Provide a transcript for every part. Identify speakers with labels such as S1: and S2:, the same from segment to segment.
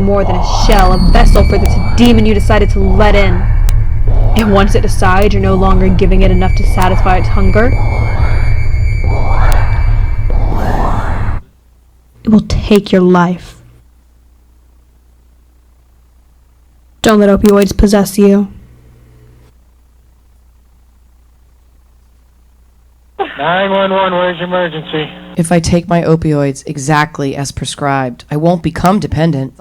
S1: more than a shell, a vessel for this demon you decided to let in. And once it decides you're no longer giving it enough to satisfy its hunger, it will take your life. Don't let opioids possess you.
S2: 911, where's your emergency?
S3: If I take my opioids exactly as prescribed, I won't become dependent.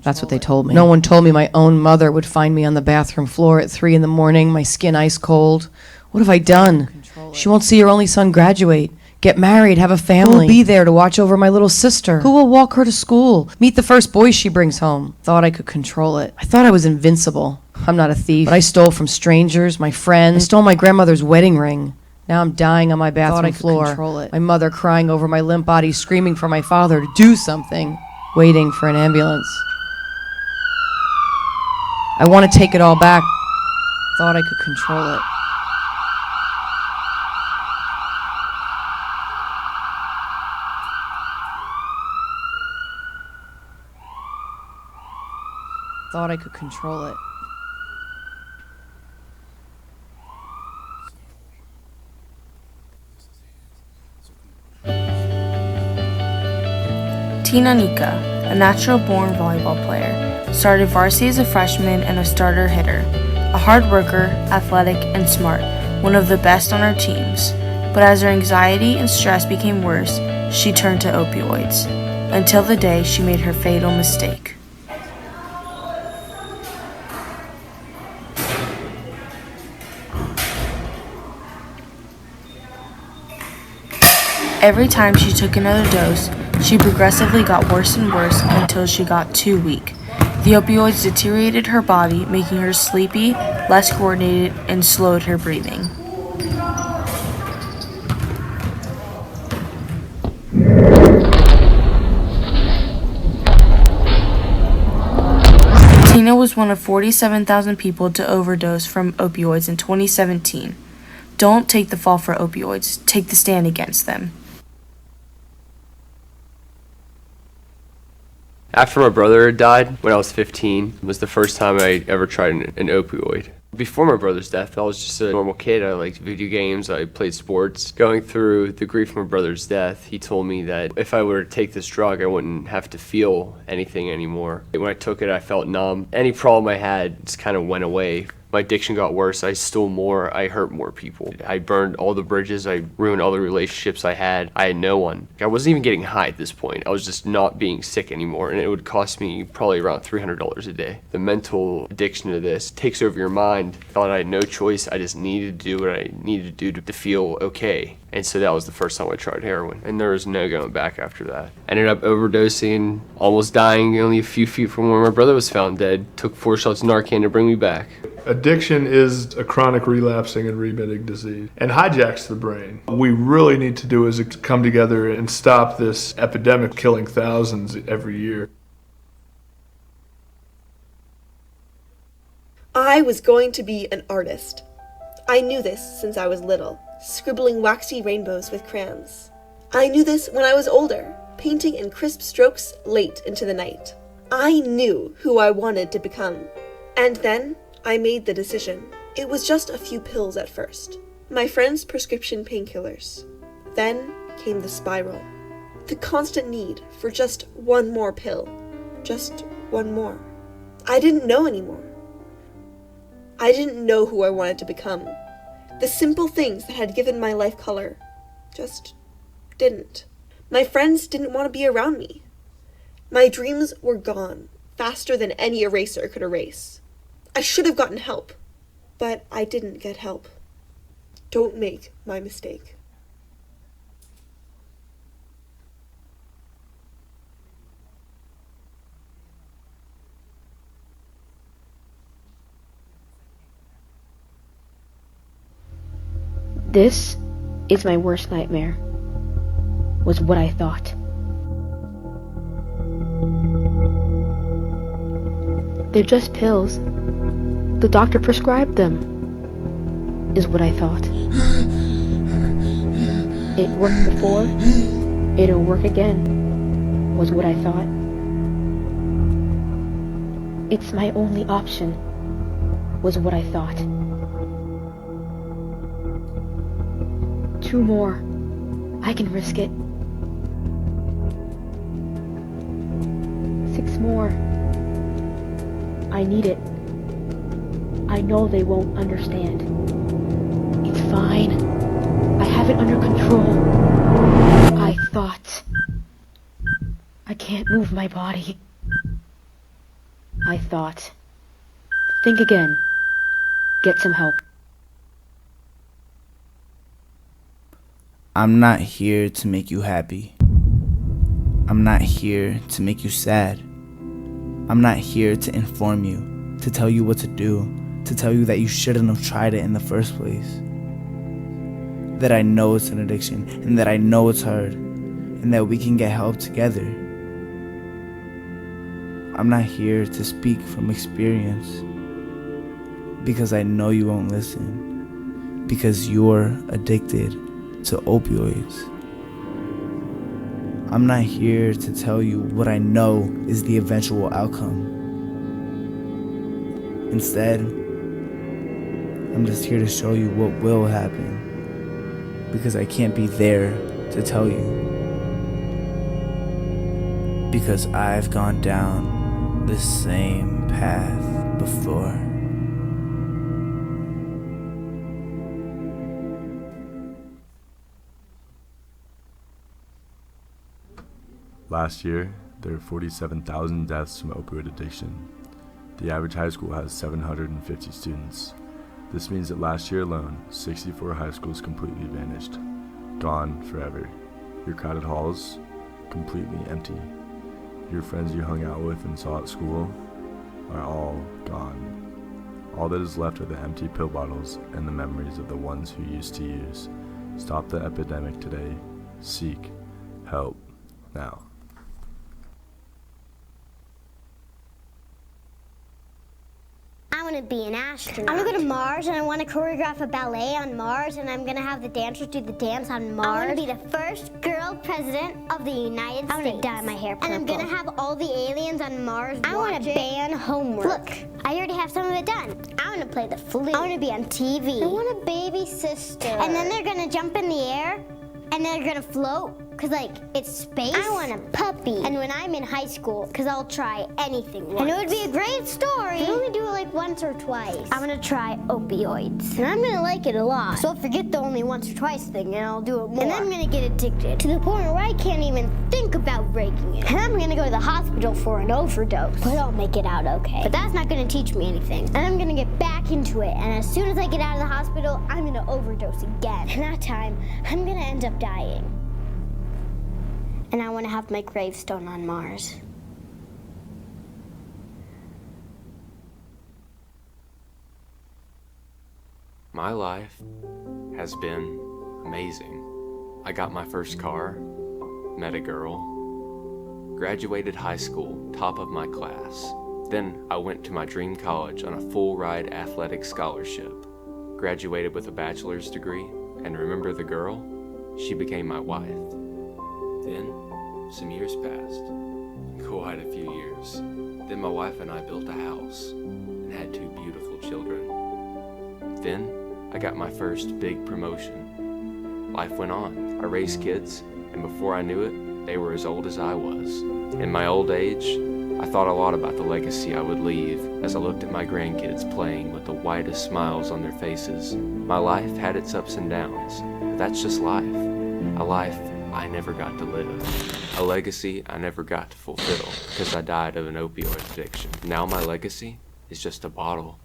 S3: That's what they told me. No one told me my own mother would find me on the bathroom floor at 3 in the morning, my skin ice cold. What have I done? She won't see her only son graduate, get married, have a family. Who will be there to watch over my little sister? Who will walk her to school, meet the first boys she brings home? Thought I could control it. I thought I was invincible. I'm not a thief, but I stole from strangers, my friends. I stole my grandmother's wedding ring. Now I'm dying on my bathroom floor. Control it. My mother crying over my limp body, screaming for my father to do something, waiting for an ambulance. I want to take it all back. Thought I could control it. Thought I could control it.
S4: Tina Nika, a natural-born volleyball player, started varsity as a freshman and a starter hitter. A hard worker, athletic, and smart, one of the best on her teams. But as her anxiety and stress became worse, she turned to opioids, until the day she made her fatal mistake. Every time she took another dose, she progressively got worse and worse until she got too weak. The opioids deteriorated her body, making her sleepy, less coordinated, and slowed her breathing. Tina was one of 47,000 people to overdose from opioids in 2017. Don't take the fall for opioids, take the stand against them.
S5: After my brother had died, when I was 15, was the first time I ever tried an opioid. Before my brother's death, I was just a normal kid. I liked video games, I played sports. Going through the grief of my brother's death, he told me that if I were to take this drug, I wouldn't have to feel anything anymore. When I took it, I felt numb. Any problem I had just kind of went away. My addiction got worse. I stole more. I hurt more people. I burned all the bridges. I ruined all the relationships I had. I had no one. I wasn't even getting high at this point. I was just not being sick anymore, and it would cost me probably around $300 a day. The mental addiction to this takes over your mind. I thought I had no choice. I just needed to do what I needed to do to feel okay. And so that was the first time I tried heroin, and there was no going back after that. Ended up overdosing, almost dying only a few feet from where my brother was found dead. Took 4 shots of Narcan to bring me back.
S6: Addiction is a chronic relapsing and remitting disease and hijacks the brain. What we really need to do is come together and stop this epidemic killing thousands every year.
S7: I was going to be an artist. I knew this since I was little, scribbling waxy rainbows with crayons. I knew this when I was older, painting in crisp strokes late into the night. I knew who I wanted to become. And then I made the decision. It was just a few pills at first. My friend's prescription painkillers. Then came the spiral. The constant need for just one more pill. Just one more. I didn't know anymore. I didn't know who I wanted to become. The simple things that had given my life color just didn't. My friends didn't want to be around me. My dreams were gone, faster than any eraser could erase. I should have gotten help, but I didn't get help. Don't make my mistake.
S1: This is my worst nightmare, was what I thought. They're just pills. The doctor prescribed them, is what I thought. It worked before, it'll work again, was what I thought. It's my only option, was what I thought. 2 more. I can risk it. 6 more. I need it. I know they won't understand. It's fine. I have it under control. I thought. I can't move my body. I thought. Think again. Get some help.
S8: I'm not here to make you happy. I'm not here to make you sad. I'm not here to inform you, to tell you what to do, to tell you that you shouldn't have tried it in the first place. That I know it's an addiction, and that I know it's hard, and that we can get help together. I'm not here to speak from experience, because I know you won't listen, because you're addicted to opioids. I'm not here to tell you what I know is the eventual outcome. Instead, I'm just here to show you what will happen, because I can't be there to tell you. Because I've gone down the same path before.
S9: Last year, there were 47,000 deaths from opioid addiction. The average high school has 750 students. This means that last year alone, 64 high schools completely vanished, gone forever. Your crowded halls, completely empty. Your friends you hung out with and saw at school are all gone. All that is left are the empty pill bottles and the memories of the ones who used to use. Stop the epidemic today. Seek help now.
S10: I want to be an astronaut. I want to go to Mars, and I want to choreograph a ballet on Mars, and I'm going to have the dancers do the dance on Mars. I want to be the first girl president of the United States. I want to dye my hair purple. And I'm going to have all the aliens on Mars. I want to ban homework. Look, I already have some of it done. I want to play the flute. I want to be on TV. I want a baby sister. And then they're going to jump in the air, and they're going to float. Cause like, it's space. I want a puppy. And when I'm in high school, cause I'll try anything once. And it would be a great story. But only do it like once or twice. I'm gonna try opioids. And I'm gonna like it a lot. So I'll forget the only once or twice thing and I'll do it more. And I'm gonna get addicted to the point where I can't even think about breaking it. And I'm gonna go to the hospital for an overdose. But I'll make it out okay. But that's not gonna teach me anything. And I'm gonna get back into it. And as soon as I get out of the hospital, I'm gonna overdose again. And that time, I'm gonna end up dying. And I want to have my gravestone on Mars.
S5: My life has been amazing. I got my first car, met a girl, graduated high school, top of my class. Then I went to my dream college on a full-ride athletic scholarship, graduated with a bachelor's degree, and remember the girl? She became my wife. Then, some years passed, quite a few years. Then my wife and I built a house and had 2 beautiful children. Then, I got my first big promotion. Life went on. I raised kids, and before I knew it, they were as old as I was. In my old age, I thought a lot about the legacy I would leave as I looked at my grandkids playing with the widest smiles on their faces. My life had its ups and downs, but that's just life. A life I never got to live. A legacy I never got to fulfill because I died of an opioid addiction. Now my legacy is just a bottle.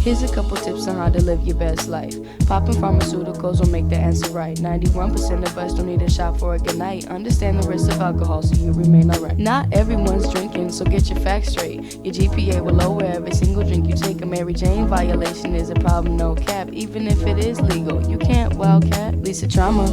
S11: Here's a couple tips on how to live your best life. Popping pharmaceuticals will make the answer right. 91% of us don't need to shop for a good night. Understand the risk of alcohol so you remain alright. Not everyone's drinking, so get your facts straight. Your GPA will lower every single drink you take. A Mary Jane violation is a problem, no cap. Even if it is legal, you can't wildcat. Lisa Trauma.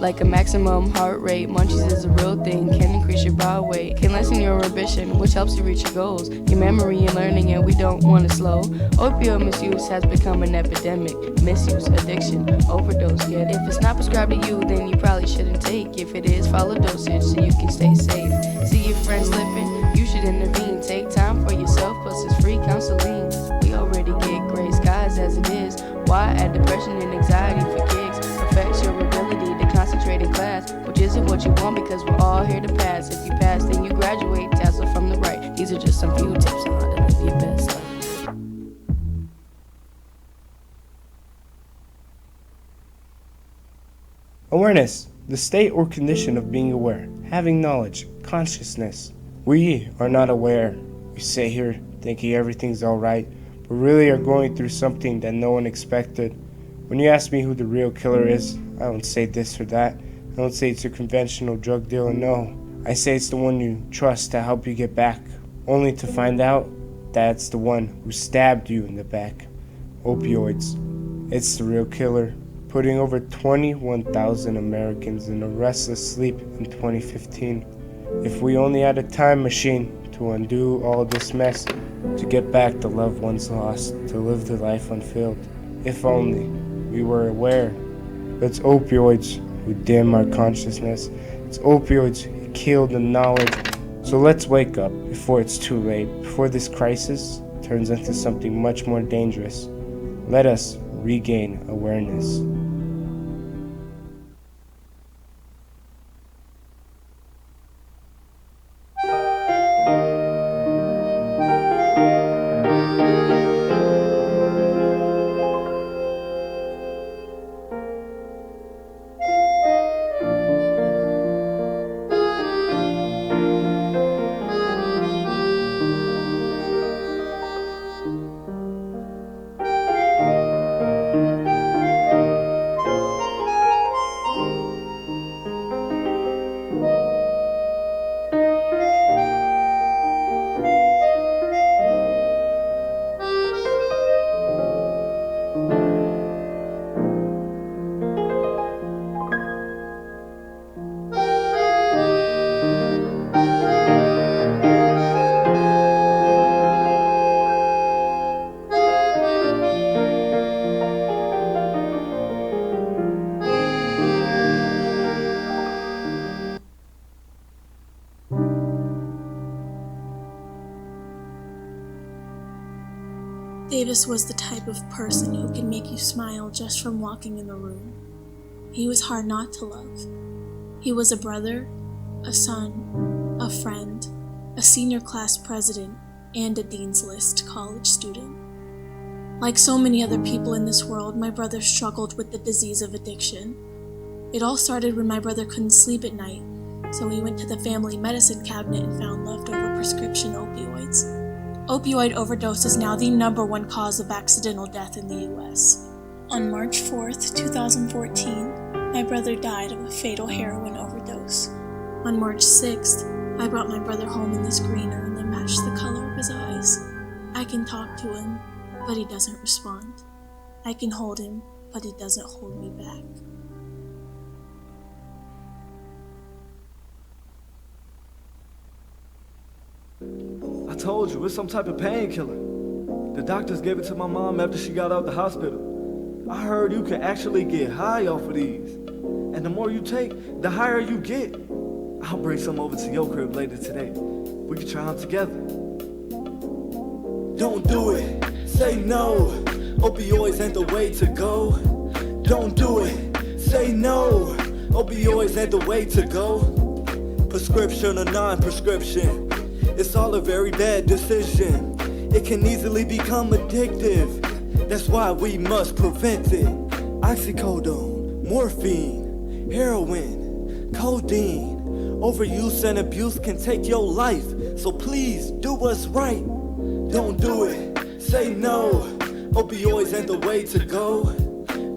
S11: like a maximum heart rate. Munchies is a real thing, can increase your body weight, can lessen your ambition, which helps you reach your goals, your memory and learning, and we don't want to slow. Opioid misuse has become an epidemic. Misuse, addiction, overdose. Yet if it's not prescribed to you, then you probably shouldn't take. If it is, follow dosage so you can stay safe. See your friends slipping, you should intervene. Take time for yourself, plus it's free counseling. We already get gray skies as it is. Why add depression and anxiety for kicks? Affects your ability to concentrate in class, which isn't what you want because we're all here to pass. If you pass, then you graduate, tassel from the right. These are just some few tips on how to live your best life.
S12: Awareness, the state or condition of being aware, having knowledge, consciousness. We are not aware. We sit here thinking everything's alright, but really are going through something that no one expected. When you ask me who the real killer is, I don't say this or that. I don't say it's a conventional drug dealer, no. I say it's the one you trust to help you get back, only to find out that's the one who stabbed you in the back. Opioids. It's the real killer, putting over 21,000 Americans in a restless sleep in 2015. If we only had a time machine to undo all this mess, to get back the loved ones lost, to live the life unfilled. If only we were aware. It's opioids who dim our consciousness. It's opioids who kill the knowledge. So let's wake up before it's too late, before this crisis turns into something much more dangerous. Let us regain awareness.
S13: Davis was the type of person who could make you smile just from walking in the room. He was hard not to love. He was a brother, a son, a friend, a senior class president, and a Dean's List college student. Like so many other people in this world, my brother struggled with the disease of addiction. It all started when my brother couldn't sleep at night, so he went to the family medicine cabinet and found leftover prescription opioids. Opioid overdose is now the #1 cause of accidental death in the US. On March 4th, 2014, my brother died of a fatal heroin overdose. On March 6th, I brought my brother home in this green urn that matched the color of his eyes. I can talk to him, but he doesn't respond. I can hold him, but he doesn't hold me back.
S14: I told you, it's some type of painkiller. The doctors gave it to my mom after she got out the hospital. I heard you can actually get high off of these. And the more you take, the higher you get. I'll bring some over to your crib later today. We can try them together. Don't do it, say no. Opioids ain't the way to go. Don't do it, say no. Opioids ain't the way to go. Prescription or non-prescription, it's all a very bad decision. It can easily become addictive. That's why we must prevent it. Oxycodone, morphine, heroin, codeine. Overuse and abuse can take your life. So please do what's right. Don't do it, say no. Opioids ain't the way to go.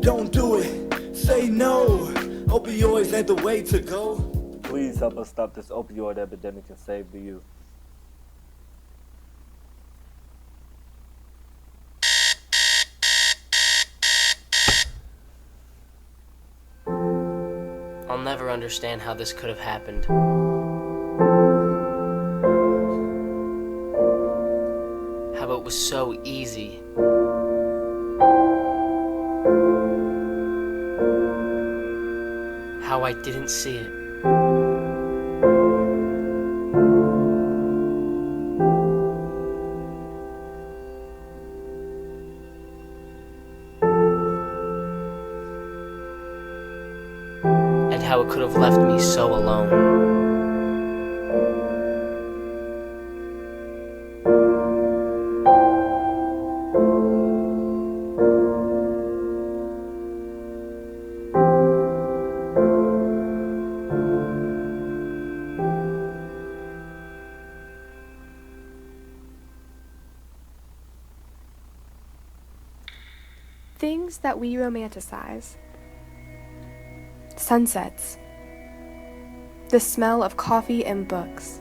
S14: Don't do it, say no. Opioids ain't the way to go. Please help us stop this opioid epidemic and save the youth.
S15: On never understand how this could have happened. How it was so easy. How I didn't see it. And how it could have left me so alone.
S16: Things that we romanticize. Sunsets. The smell of coffee and books.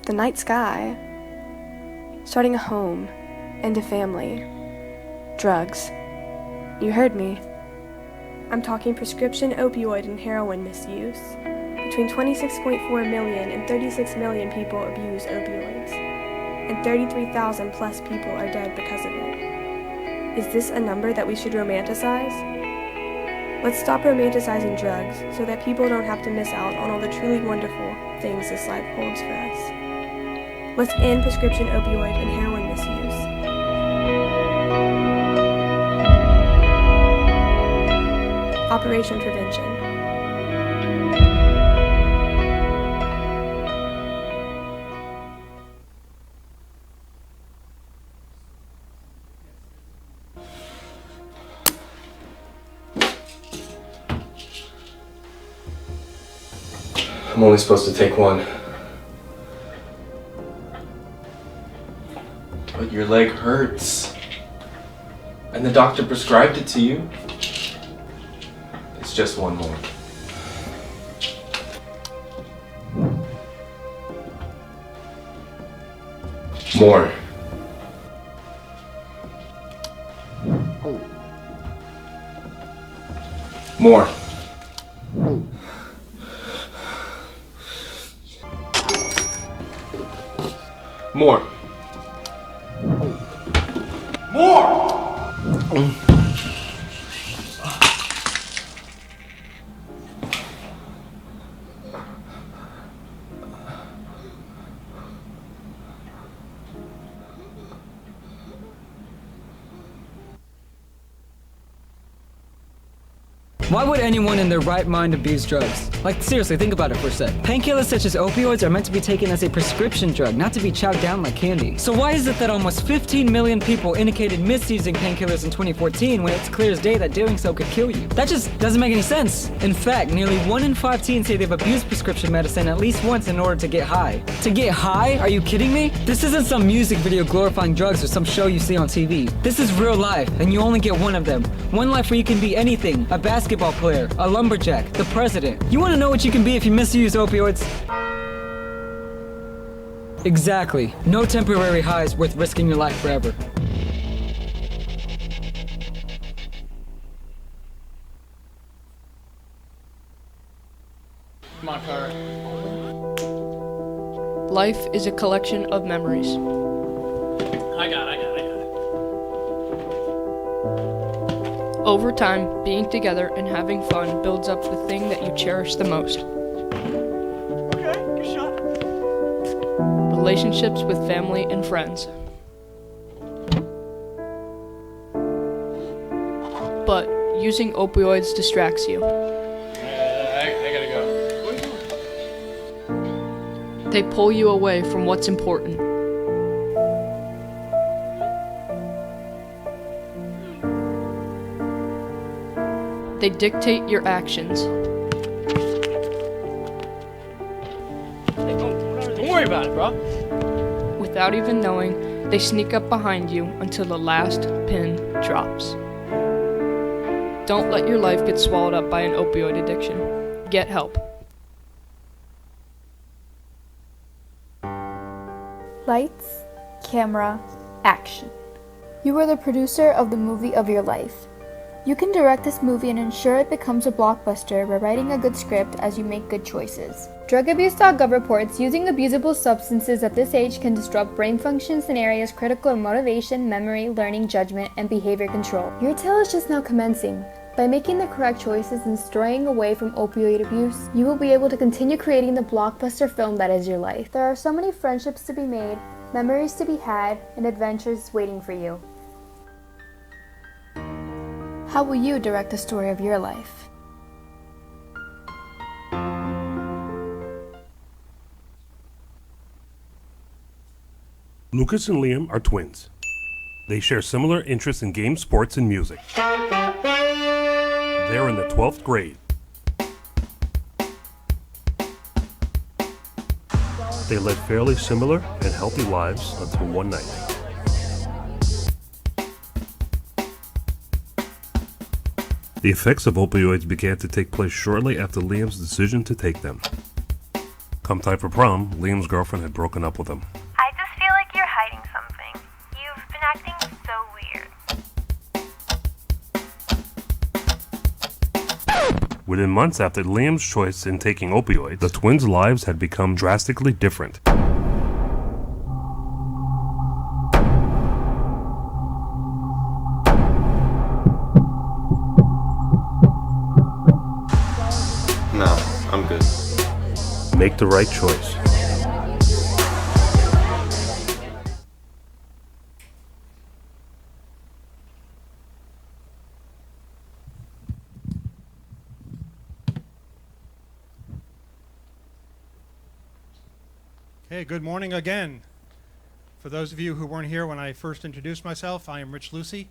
S16: The night sky. Starting a home and a family. Drugs. You heard me. I'm talking prescription opioid and heroin misuse. Between 26.4 million and 36 million people abuse opioids, and 33,000 plus people are dead because of it. Is this a number that we should romanticize? Let's stop romanticizing drugs so that people don't have to miss out on all the truly wonderful things this life holds for us. Let's end prescription opioid and heroin misuse. Operation Prevention.
S5: I'm only supposed to take one. But your leg hurts. And the doctor prescribed it to you. It's just one more. More. More. More. More!
S17: Why would anyone in their right mind abuse drugs? Like, seriously, think about it for a sec. Painkillers such as opioids are meant to be taken as a prescription drug, not to be chowed down like candy. So why is it that almost 15 million people indicated misusing painkillers in 2014 when it's clear as day that doing so could kill you? That just doesn't make any sense. In fact, nearly 1 in 5 teens say they've abused prescription medicine at least once in order to get high. To get high? Are you kidding me? This isn't some music video glorifying drugs or some show you see on TV. This is real life, and you only get one of them. One life where you can be anything: a basketball player, a lumberjack, the president. You want to know what you can be if you misuse opioids? Exactly. No temporary high is worth risking your life forever.
S11: Come on, Carter. Life is a collection of memories.
S15: I got it.
S11: Over time, being together and having fun builds up the thing that you cherish the most.
S15: Okay, good shot.
S11: Relationships with family and friends. But using opioids distracts you.
S15: I gotta go.
S11: They pull you away from what's important. They dictate your actions.
S15: Don't worry about it, bro.
S11: Without even knowing, they sneak up behind you until the last pin drops. Don't let your life get swallowed up by an opioid addiction. Get help.
S18: Lights, camera, action. You are the producer of the movie of your life. You can direct this movie and ensure it becomes a blockbuster by writing a good script as you make good choices. DrugAbuse.gov reports using abusable substances at this age can disrupt brain functions in areas critical in motivation, memory, learning, judgment, and behavior control. Your tale is just now commencing. By making the correct choices and straying away from opioid abuse, you will be able to continue creating the blockbuster film that is your life. There are so many friendships to be made, memories to be had, and adventures waiting for you. How will you direct the story of your life?
S19: Lucas and Liam are twins. They share similar interests in games, sports, and music. They're in the 12th grade. They led fairly similar and healthy lives until one night. The effects of opioids began to take place shortly after Liam's decision to take them. Come time for prom, Liam's girlfriend had broken up with him.
S20: I just feel like you're hiding something. You've been acting so weird.
S19: Within months after Liam's choice in taking opioids, the twins' lives had become drastically different.
S21: No, I'm good.
S19: Make the right choice.
S22: Okay, good morning again. For those of you who weren't here when I first introduced myself, I am Rich Lucy.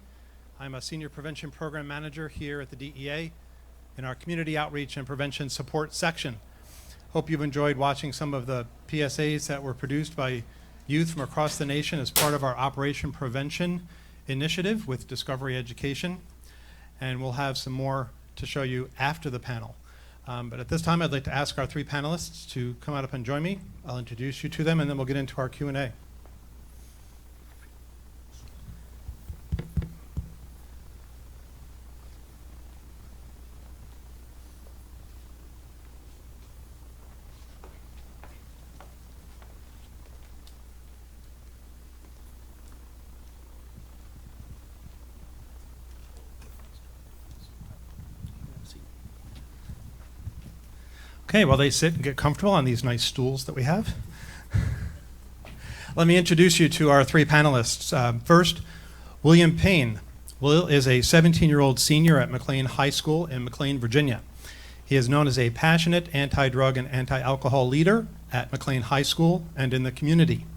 S22: I'm a Senior Prevention Program Manager here at the DEA in our Community Outreach and Prevention Support section. Hope you've enjoyed watching some of the PSAs that were produced by youth from across the nation as part of our Operation Prevention initiative with Discovery Education. And we'll have some more to show you after the panel. But at this time, I'd like to ask our three panelists to come out up and join me. I'll introduce you to them, and then we'll get into our Q&A. Okay, while they sit and get comfortable on these nice stools that we have, let me introduce you to our three panelists. First, William Payne. Will is a 17-year-old senior at McLean High School in McLean, Virginia. He is known as a passionate anti-drug and anti-alcohol leader at McLean High School and in the community.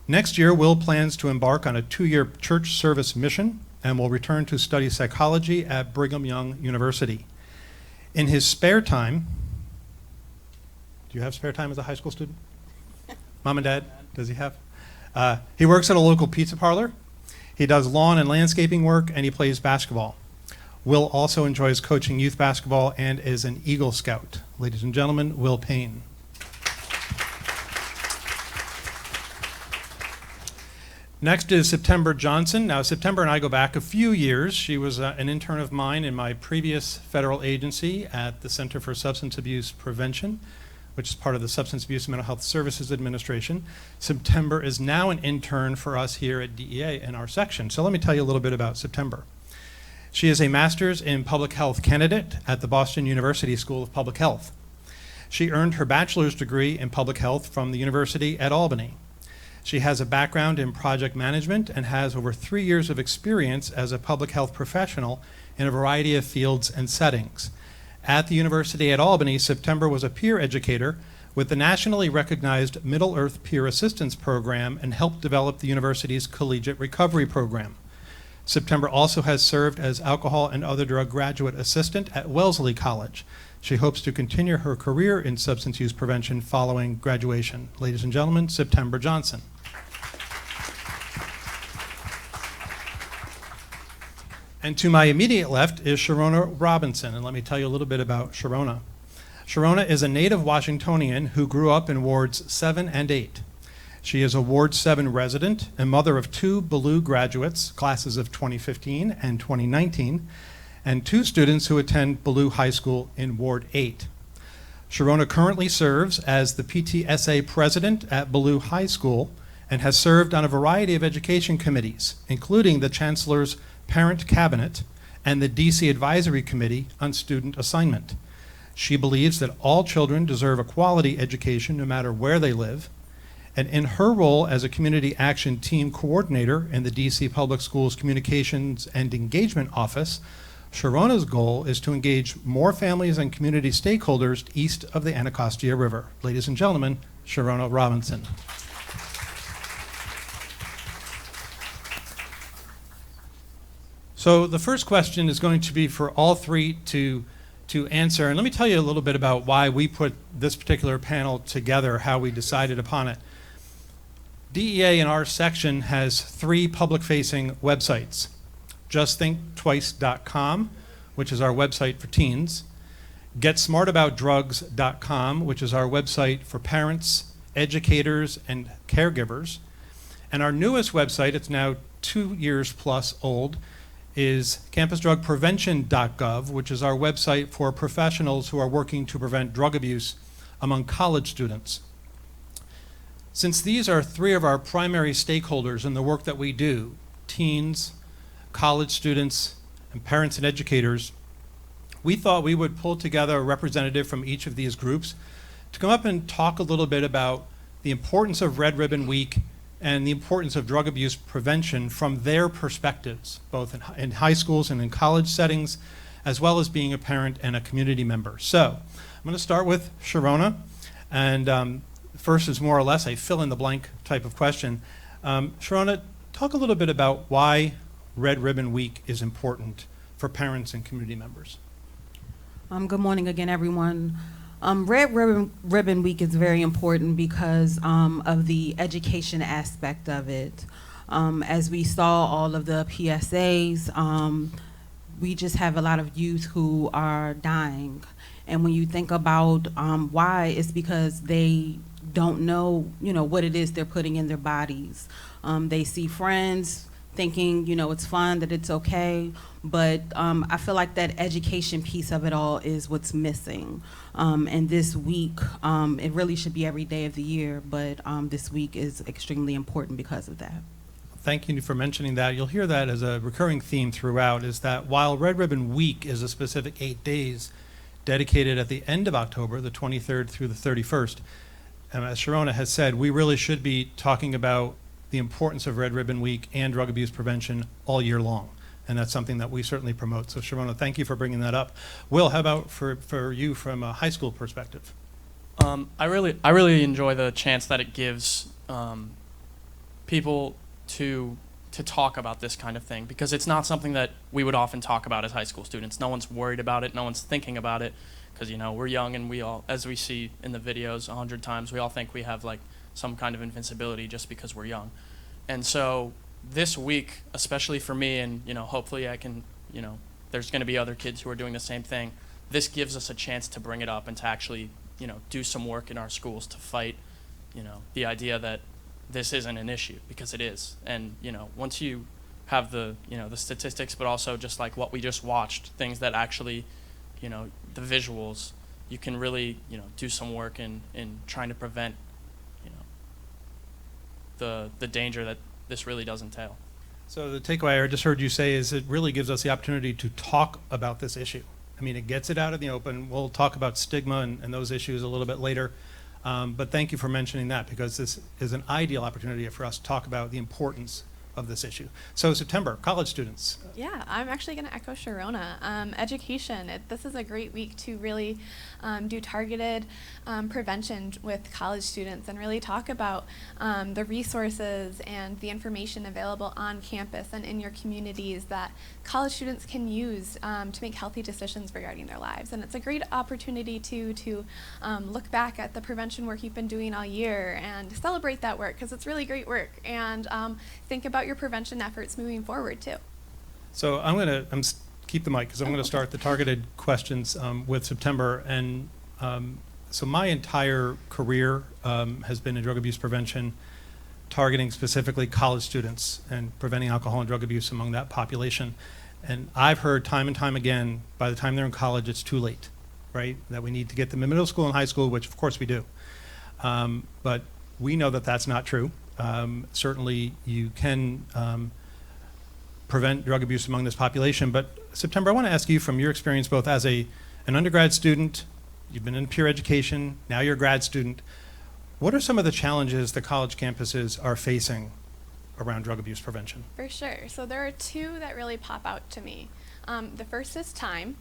S22: Next year, Will plans to embark on a 2-year church service mission and will return to study psychology at Brigham Young University. In his spare time, do you have spare time as a high school student? Mom and Dad, does he have? He works at a local pizza parlor. He does lawn and landscaping work, and he plays basketball. Will also enjoys coaching youth basketball and is an Eagle Scout. Ladies and gentlemen, Will Payne. Next is September Johnson. Now, September and I go back a few years. She was an intern of mine in my previous federal agency at the Center for Substance Abuse Prevention, which is part of the Substance Abuse and Mental Health Services Administration. September is now an intern for us here at DEA in our section. So let me tell you a little bit about September. She is a master's in public health candidate at the Boston University School of Public Health. She earned her bachelor's degree in public health from the University at Albany. She has a background in project management and has over 3 years of experience as a public health professional in a variety of fields and settings. At the University at Albany, September was a peer educator with the nationally recognized Middle Earth Peer Assistance Program and helped develop the university's collegiate recovery program. September also has served as alcohol and other drug graduate assistant at Wellesley College. She hopes to continue her career in substance use prevention following graduation. Ladies and gentlemen, September Johnson. And to my immediate left is Sharona Robinson, and let me tell you a little bit about Sharona. Sharona is a native Washingtonian who grew up in Wards 7 and 8. She is a Ward 7 resident and mother of 2 Ballou graduates, classes of 2015 and 2019, and 2 students who attend Ballou High School in Ward 8. Sharona currently serves as the PTSA president at Ballou High School and has served on a variety of education committees, including the Chancellor's Parent Cabinet and the DC Advisory Committee on Student Assignment. She believes that all children deserve a quality education no matter where they live, and in her role as a Community Action Team Coordinator in the DC Public Schools Communications and Engagement Office, Sharona's goal is to engage more families and community stakeholders east of the Anacostia River. Ladies and gentlemen, Sharona Robinson. So the first question is going to be for all 3 to answer. And let me tell you a little bit about why we put this particular panel together, how we decided upon it. DEA in our section has 3 public-facing websites. JustThinkTwice.com, which is our website for teens, GetSmartAboutDrugs.com, which is our website for parents, educators, and caregivers. And our newest website, it's now 2 years plus old, is CampusDrugPrevention.gov, which is our website for professionals who are working to prevent drug abuse among college students. Since these are 3 of our primary stakeholders in the work that we do, teens, college students, and parents and educators, we thought we would pull together a representative from each of these groups to come up and talk a little bit about the importance of Red Ribbon Week and the importance of drug abuse prevention from their perspectives, both in high schools and in college settings, as well as being a parent and a community member. So I'm going to start with Sharona, and first is more or less a fill-in-the-blank type of question. Sharona, talk a little bit about why Red Ribbon Week is important for parents and community members.
S2: Good morning again, everyone. Red Ribbon Week is very important because of the education aspect of it. As we saw all of the PSAs, we just have a lot of youth who are dying. And when you think about why, it's because they don't know, what it is they're putting in their bodies. They see friends thinking, it's fun, that it's okay, but I feel like that education piece of it all is what's missing. And this week, it really should be every day of the year, but this week is extremely important because of that.
S22: Thank you for mentioning that. You'll hear that as a recurring theme throughout, is that while Red Ribbon Week is a specific 8 days dedicated at the end of October, the 23rd through the 31st, and as Sharona has said, we really should be talking about the importance of Red Ribbon Week and drug abuse prevention all year long. And that's something that we certainly promote. So Sharona, thank you for bringing that up. Will, how about for you from a high school perspective?
S3: I really enjoy the chance that it gives people to talk about this kind of thing, because it's not something that we would often talk about as high school students. No one's worried about it. No one's thinking about it, because we're young, and we all, as we see in the videos 100 times, we all think we have like some kind of invincibility just because we're young. And so this week, especially for me, and hopefully I can, there's going to be other kids who are doing the same thing, this gives us a chance to bring it up and to actually do some work in our schools to fight the idea that this isn't an issue, because it is. And once you have the the statistics, but also just like what we just watched, things that actually the visuals, you can really do some work in trying to prevent the danger that this really does entail.
S22: So the takeaway I just heard you say is it really gives us the opportunity to talk about this issue. I mean, it gets it out in the open. We'll talk about stigma and those issues a little bit later. But thank you for mentioning that, because this is an ideal opportunity for us to talk about the importance of this issue. So September, college students.
S23: Yeah, I'm actually going to echo Sharona. Education, this is a great week to really do targeted prevention with college students and really talk about the resources and the information available on campus and in your communities that college students can use to make healthy decisions regarding their lives. And it's a great opportunity to look back at the prevention work you've been doing all year and celebrate that work, because it's really great work, and think about your prevention efforts moving forward too.
S22: So I'm going to keep the mic, because I'm going to start the targeted questions with September. And so my entire career has been in drug abuse prevention, targeting specifically college students and preventing alcohol and drug abuse among that population. And I've heard time and time again, by the time they're in college, it's too late, right? That we need to get them in middle school and high school, which of course we do. But we know that that's not true. Certainly you can prevent drug abuse among this population. But September, I want to ask you from your experience both as an undergrad student, you've been in peer education, now you're a grad student. What are some of the challenges the college campuses are facing around drug abuse prevention?
S23: For sure. So there are two that really pop out to me. The first is time.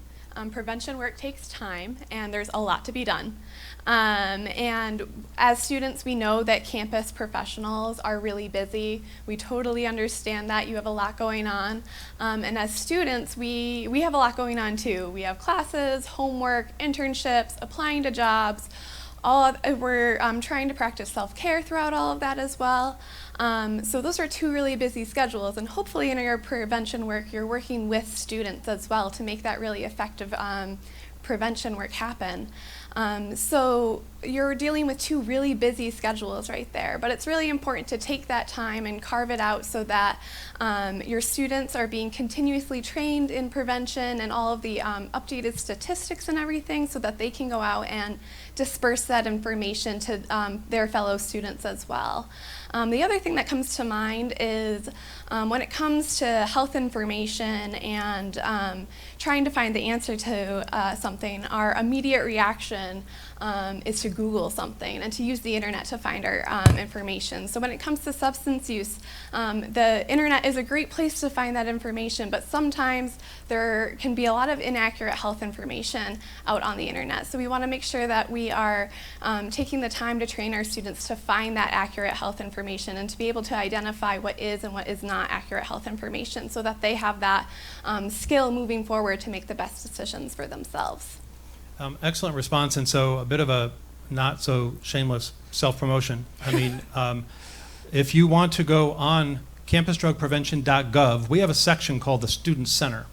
S23: Prevention work takes time, and there's a lot to be done. And as students, we know that campus professionals are really busy. We totally understand that. You have a lot going on. And as students, we have a lot going on too. We have classes, homework, internships, applying to jobs. We're trying to practice self-care throughout all of that as well. So those are two really busy schedules, and hopefully in your prevention work you're working with students as well to make that really effective prevention work happen. So you're dealing with two really busy schedules right there, but it's really important to take that time and carve it out so that your students are being continuously trained in prevention and all of the updated statistics and everything so that they can go out and disperse that information to their fellow students as well. The other thing that comes to mind is when it comes to health information and trying to find the answer to something, our immediate reaction is to Google something and to use the internet to find our information. So when it comes to substance use, the internet is a great place to find that information, but sometimes there can be a lot of inaccurate health information out on the internet. So we want to make sure that we are taking the time to train our students to find that accurate health information and to be able to identify what is and what is not accurate health information so that they have that skill moving forward to make the best decisions for themselves.
S22: Excellent response, and so a bit of a not so shameless self-promotion. I mean, if you want to go on campusdrugprevention.gov, we have a section called the Student Center.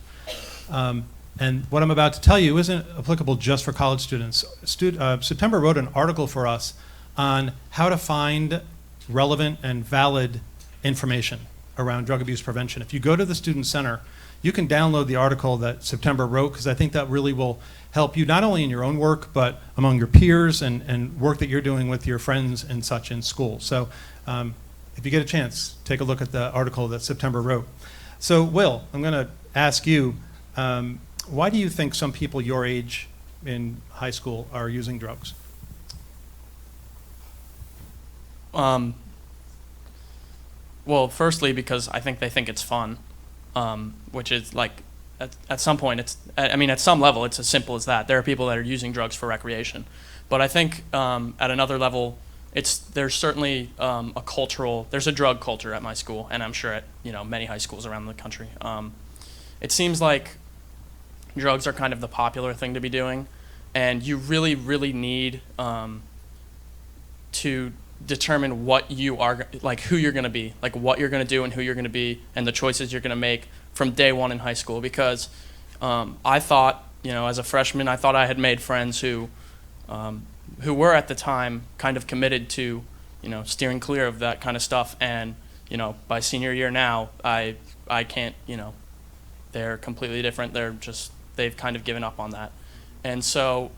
S22: And what I'm about to tell you isn't applicable just for college students. September wrote an article for us on how to find relevant and valid information around drug abuse prevention. If you go to the Student Center, you can download the article that September wrote, because I think that really will help you not only in your own work, but among your peers and work that you're doing with your friends and such in school. So if you get a chance, take a look at the article that September wrote. So Will, I'm going to ask you, why do you think some people your age in high school are using drugs?
S3: Well, firstly, because I think they think it's fun, which is like, at some point, at some level, it's as simple as that. There are people that are using drugs for recreation. But I think at another level, there's certainly there's a drug culture at my school, and I'm sure at many high schools around the country. It seems like drugs are kind of the popular thing to be doing, and you really, really need to determine what you are, like who you're going to be, like what you're going to do and who you're going to be, and the choices you're going to make from day one in high school. Because I thought, as a freshman, I thought I had made friends who were at the time kind of committed to, steering clear of that kind of stuff. And, by senior year now, I can't, they're completely different. They've kind of given up on that. And so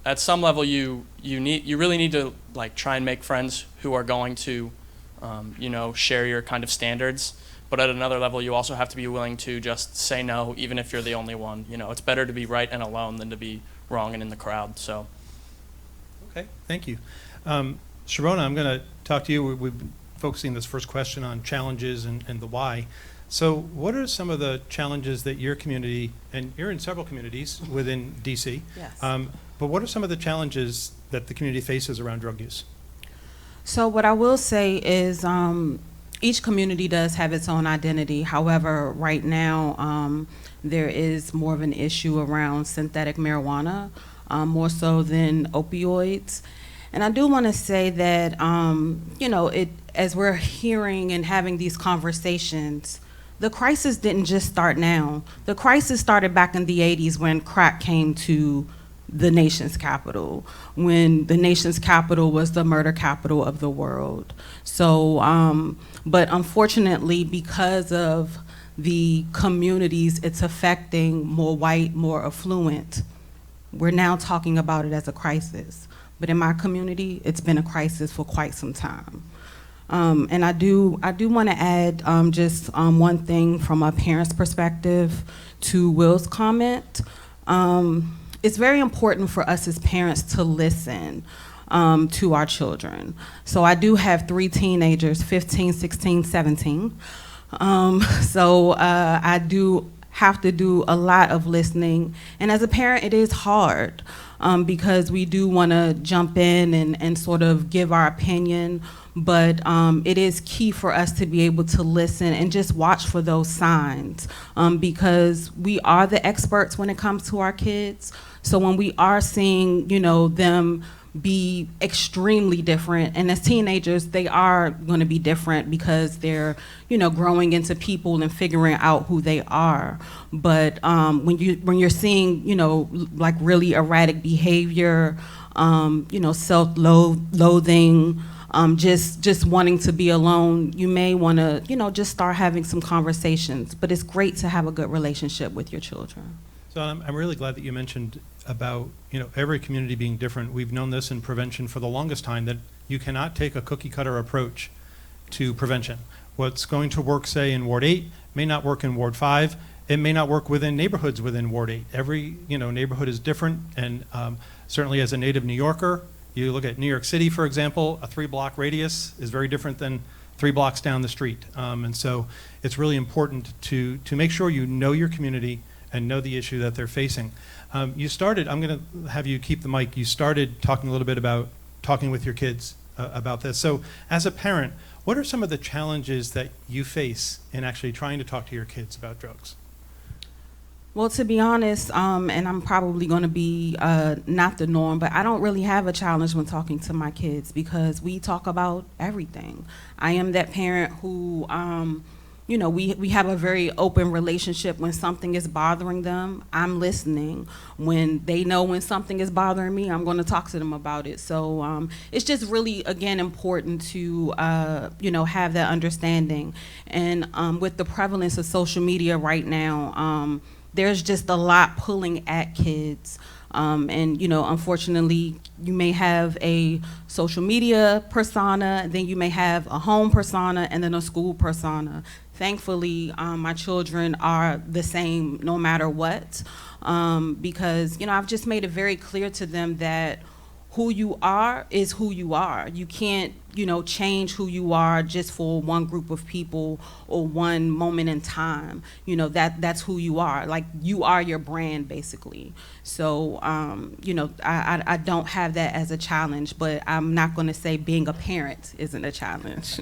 S3: at some level, you really need to try and make friends who are going to, share your kind of standards. But at another level, you also have to be willing to just say no, even if you're the only one. It's better to be right and alone than to be wrong and in the crowd. So.
S22: Okay, thank you. Sharona, I'm going to talk to you. We've been focusing this first question on challenges and the why. So what are some of the challenges that your community, and you're in several communities within DC,
S2: yes.
S22: But what are some of the challenges that the community faces around drug use?
S2: So what I will say is each community does have its own identity. However, right now there is more of an issue around synthetic marijuana, more so than opioids. And I do want to say that, as we're hearing and having these conversations, the crisis didn't just start now. The crisis started back in the 80s when crack came to the nation's capital, when the nation's capital was the murder capital of the world. So, but unfortunately, because of the communities it's affecting, more white, more affluent, we're now talking about it as a crisis. But in my community, it's been a crisis for quite some time. And I do want to add just one thing from a parent's perspective to Will's comment. It's very important for us as parents to listen to our children. So I do have 3 teenagers, 15, 16, 17. So I do have to do a lot of listening. And as a parent, it is hard because we do want to jump in and sort of give our opinion. But it is key for us to be able to listen and just watch for those signs because we are the experts when it comes to our kids. So when we are seeing, you know, them be extremely different, and as teenagers they are going to be different because they're, you know, growing into people and figuring out who they are. But when you're seeing, you know, like really erratic behavior, you know, self-loathing, just wanting to be alone, you may want to, you know, just start having some conversations. But it's great to have a good relationship with your children.
S22: So I'm really glad that you mentioned about, you know, every community being different. We've known this in prevention for the longest time, that you cannot take a cookie cutter approach to prevention. What's going to work, say, in Ward 8 may not work in Ward 5. It may not work within neighborhoods within Ward 8. Every, you know, neighborhood is different, and certainly as a native New Yorker, you look at New York City, for example, a 3-block radius is very different than 3 blocks down the street. And so it's really important to make sure you know your community and know the issue that they're facing. You started, I'm going to have you keep the mic, you started talking a little bit about talking with your kids about this. So as a parent, what are some of the challenges that you face in actually trying to talk to your kids about drugs?
S2: Well, to be honest, and I'm probably going to be not the norm, but I don't really have a challenge when talking to my kids because we talk about everything. I am that parent who, you know, we have a very open relationship. When something is bothering them, I'm listening. When they know when something is bothering me, I'm going to talk to them about it. So it's just really, again, important to, you know, have that understanding. And with the prevalence of social media right now, there's just a lot pulling at kids. And, you know, unfortunately, you may have a social media persona, then you may have a home persona, and then a school persona. Thankfully, my children are the same no matter what, because, you know, I've just made it very clear to them that who you are is who you are. You can't, you know, change who you are just for one group of people or one moment in time. You know, that's who you are. Like, you are your brand, basically. So, you know, I don't have that as a challenge, but I'm not going to say being a parent isn't a challenge.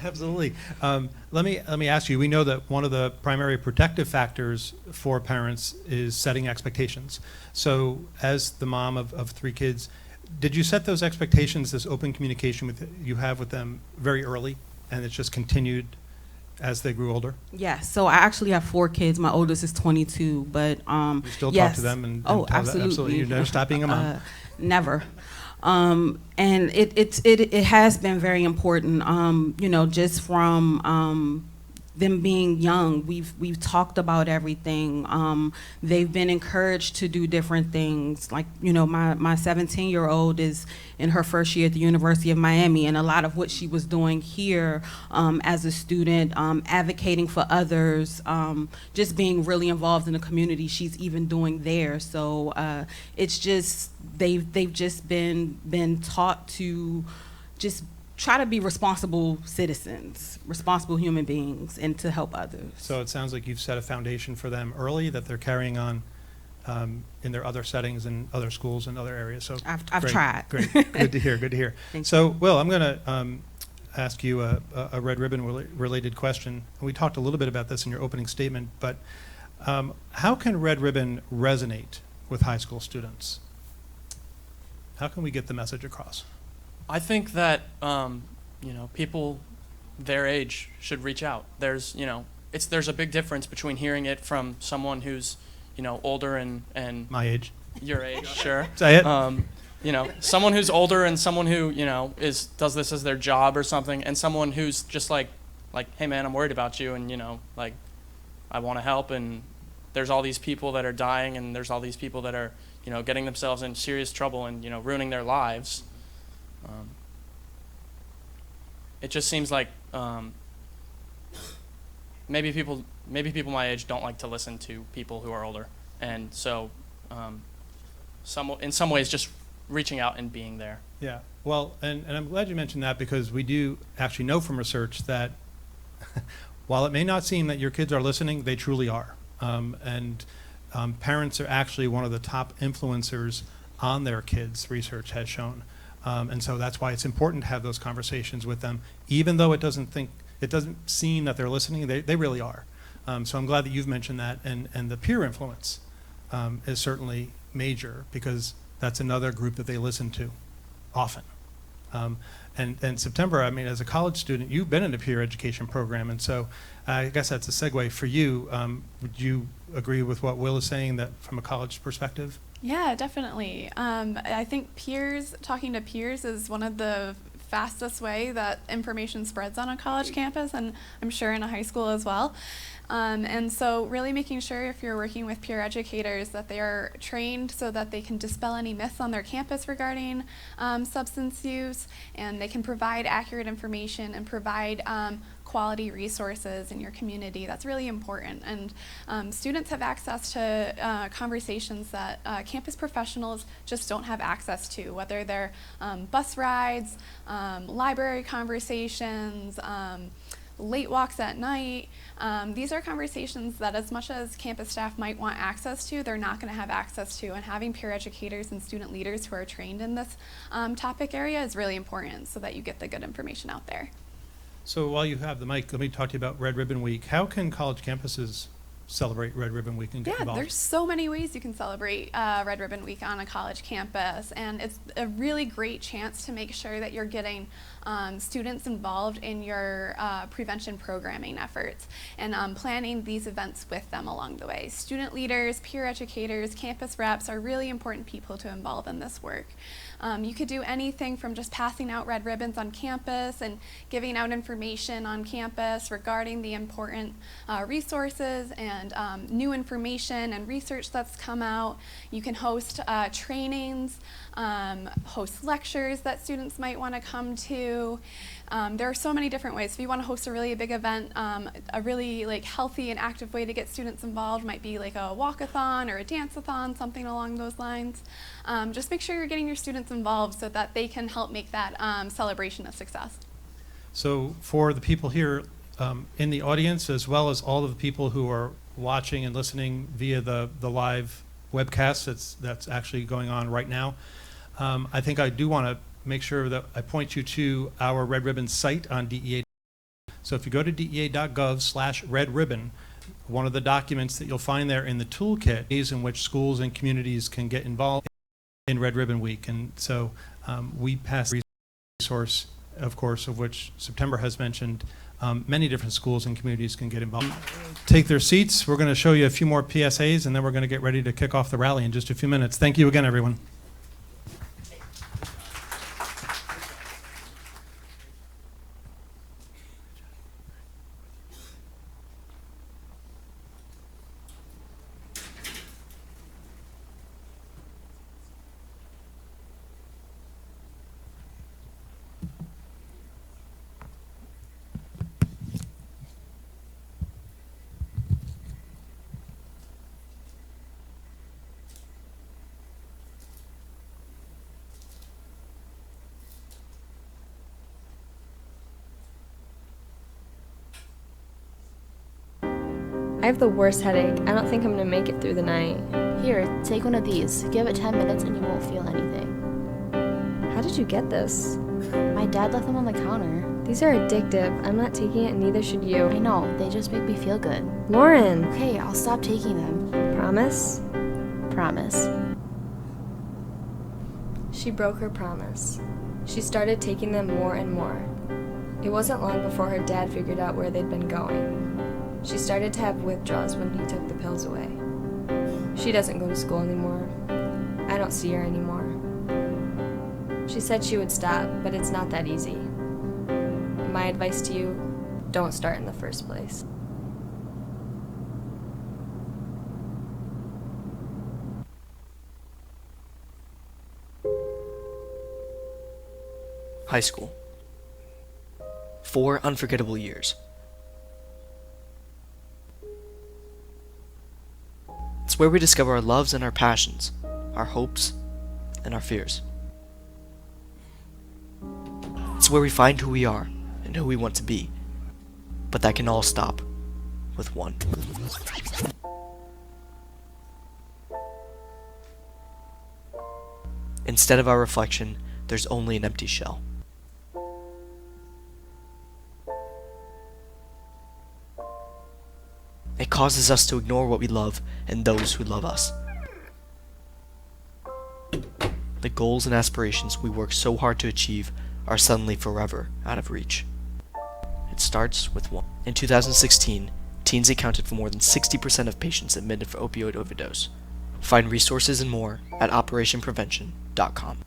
S22: Absolutely. Let me ask you, we know that one of the primary protective factors for parents is setting expectations. So as the mom of 3 kids, did you set those expectations, this open communication you have with them very early, and it's just continued as they grew older?
S2: Yes. So I actually have 4 kids. My oldest is 22, but
S22: you still
S2: yes.
S22: talk to them and
S2: oh,
S22: tell
S2: absolutely.
S22: them, absolutely. You never stop being a mom.
S2: Never. And it has been very important. You know, just from them being young, we've talked about everything. They've been encouraged to do different things. Like, you know, my 17-year-old is in her first year at the University of Miami, and a lot of what she was doing here as a student, advocating for others, just being really involved in the community, she's even doing there. So it's just they've just been taught to just try to be responsible citizens, responsible human beings, and to help others.
S22: So it sounds like you've set a foundation for them early that they're carrying on in their other settings and other schools and other areas. So
S2: I've
S22: great,
S2: tried.
S22: Great, good to hear, good to hear. So, Will, I'm going to ask you a Red Ribbon related question. We talked a little bit about this in your opening statement, but how can Red Ribbon resonate with high school students? How can we get the message across?
S3: I think that you know, people their age should reach out. There's, you know, there's a big difference between hearing it from someone who's, you know, older and
S22: my age,
S3: your age, sure.
S22: Say it.
S3: You know, someone who's older and someone who, you know, does this as their job or something, and someone who's just like, hey man, I'm worried about you, and, you know, like, I want to help, and there's all these people that are dying, and there's all these people that are, you know, getting themselves in serious trouble and, you know, ruining their lives. It just seems like maybe people my age don't like to listen to people who are older, and so in some ways just reaching out and being there.
S22: Yeah, well, and I'm glad you mentioned that, because we do actually know from research that while it may not seem that your kids are listening, they truly are. Parents are actually one of the top influencers on their kids, research has shown. And so that's why it's important to have those conversations with them, even though it doesn't seem that they're listening, they really are. So I'm glad that you've mentioned that, and the peer influence is certainly major, because that's another group that they listen to often. And September, I mean, as a college student, you've been in a peer education program, and so I guess that's a segue for you. Would you agree with what Will is saying, that from a college perspective?
S23: Yeah, definitely. I think talking to peers is one of the fastest way that information spreads on a college campus, and I'm sure in a high school as well. And so really making sure, if you're working with peer educators, that they are trained so that they can dispel any myths on their campus regarding substance use, and they can provide accurate information and provide quality resources in your community. That's really important. And students have access to conversations that campus professionals just don't have access to, whether they're bus rides, library conversations, late walks at night. These are conversations that, as much as campus staff might want access to, they're not going to have access to, and having peer educators and student leaders who are trained in this topic area is really important, so that you get the good information out there.
S22: So while you have the mic, let me talk to you about Red Ribbon Week. How can college campuses celebrate Red Ribbon Week and get involved?
S23: There's so many ways you can celebrate Red Ribbon Week on a college campus, and it's a really great chance to make sure that you're getting students involved in your prevention programming efforts, and planning these events with them along the way. Student leaders, peer educators, campus reps are really important people to involve in this work. You could do anything from just passing out red ribbons on campus and giving out information on campus regarding the important resources and new information and research that's come out. You can host trainings, host lectures that students might want to come to. There are so many different ways. If you want to host a really big event, a really healthy and active way to get students involved might be like a walkathon or a dance-a-thon, something along those lines. Just make sure you're getting your students involved so that they can help make that celebration a success.
S22: So for the people here in the audience, as well as all of the people who are watching and listening via the live webcast that's actually going on right now, I think I do want to make sure that I point you to our Red Ribbon site on DEA. So if you go to dea.gov/redribbon, one of the documents that you'll find there in the toolkit is in which schools and communities can get involved in Red Ribbon Week. And so we pass a resource, of course, of which September has mentioned. Many different schools and communities can get involved. Take their seats. We're going to show you a few more PSAs, and then we're going to get ready to kick off the rally in just a few minutes. Thank you again, everyone.
S4: I have the worst headache. I don't think I'm gonna make it through the night.
S1: Here, take one of these. Give it 10 minutes and you won't feel anything.
S4: How did you get this?
S1: My dad left them on the counter.
S4: These are addictive. I'm not taking it and neither should you.
S1: I know, they just make me feel good.
S4: Lauren!
S1: Okay, I'll stop taking them.
S4: Promise?
S1: Promise.
S4: She broke her promise. She started taking them more and more. It wasn't long before her dad figured out where they'd been going. She started to have withdrawals when he took the pills away. She doesn't go to school anymore. I don't see her anymore. She said she would stop, but it's not that easy. My advice to you, don't start in the first place.
S6: High school. 4 unforgettable years. It's where we discover our loves and our passions, our hopes and our fears. It's where we find who we are and who we want to be. But that can all stop with one. Instead of our reflection, there's only an empty shell. It causes us to ignore what we love and those who love us. The goals and aspirations we work so hard to achieve are suddenly forever out of reach. It starts with one. In 2016, teens accounted for more than 60% of patients admitted for opioid overdose. Find resources and more at operationprevention.com.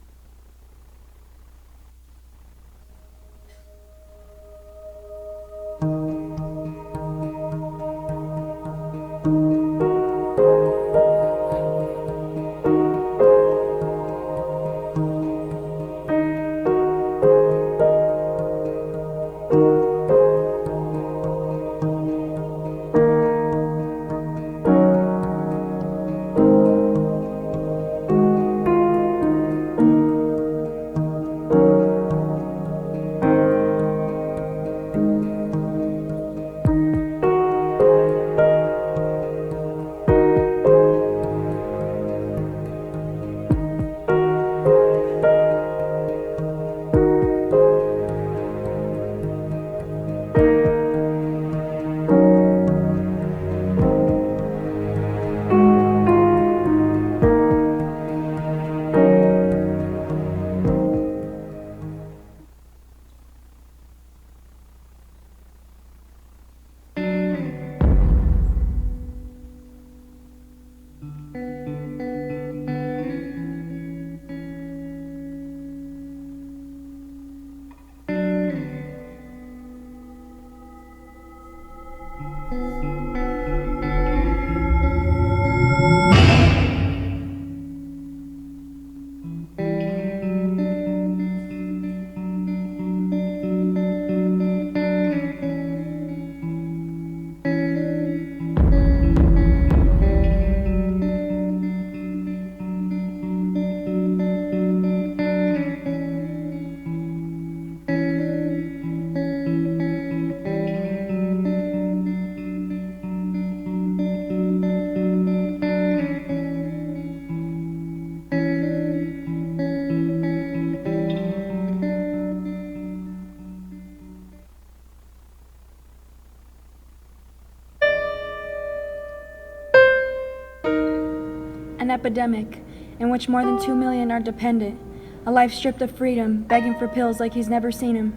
S7: An epidemic in which more than 2 million are dependent. A life stripped of freedom, begging for pills like he's never seen him.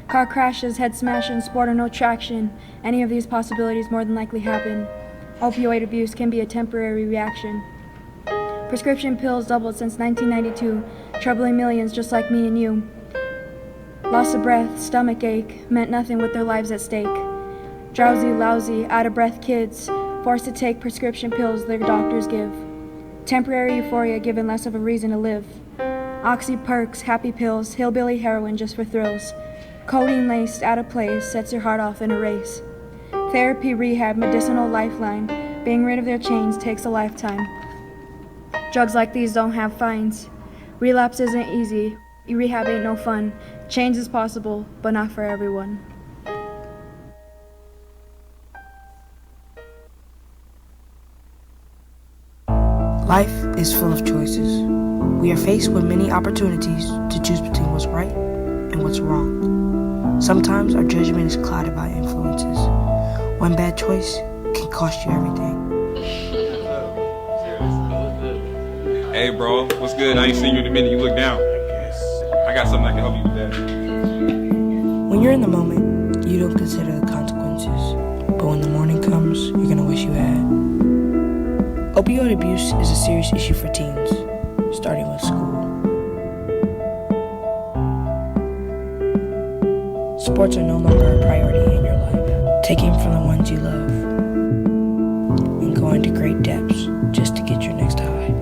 S7: Car crashes, head smashing, sport or no traction. Any of these possibilities more than likely happen. Opioid abuse can be a temporary reaction. Prescription pills doubled since 1992, troubling millions just like me and you. Loss of breath, stomach ache, meant nothing with their lives at stake. Drowsy, lousy, out-of-breath kids, forced to take prescription pills their doctors give. Temporary euphoria given less of a reason to live. Oxy perks, happy pills, hillbilly heroin just for thrills. Codeine laced, out of place, sets your heart off in a race. Therapy, rehab, medicinal lifeline. Being rid of their chains takes a lifetime. Drugs like these don't have fines. Relapse isn't easy. Rehab ain't no fun. Change is possible, but not for everyone.
S8: Life is full of choices. We are faced with many opportunities to choose between what's right and what's wrong. Sometimes our judgment is clouded by influences. One bad choice can cost you everything.
S24: Hey bro, what's good? I ain't seen you in a minute. You look down. I got something I can help you with that.
S8: When you're in the moment, you don't consider the consequences. But when the morning comes, you're gonna wish you had. Opioid abuse is a serious issue for teens, starting with school. Sports are no longer a priority in your life. Taking from the ones you love and going to great depths just to get your next high.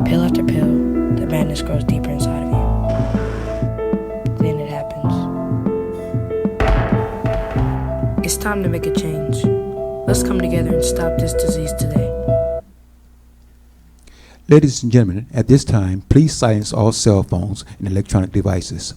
S8: Pill after pill, the madness grows deeper inside of you. time to make a change. Let's come together and stop this disease today.
S9: Ladies and gentlemen, at this time, please silence all cell phones and electronic devices.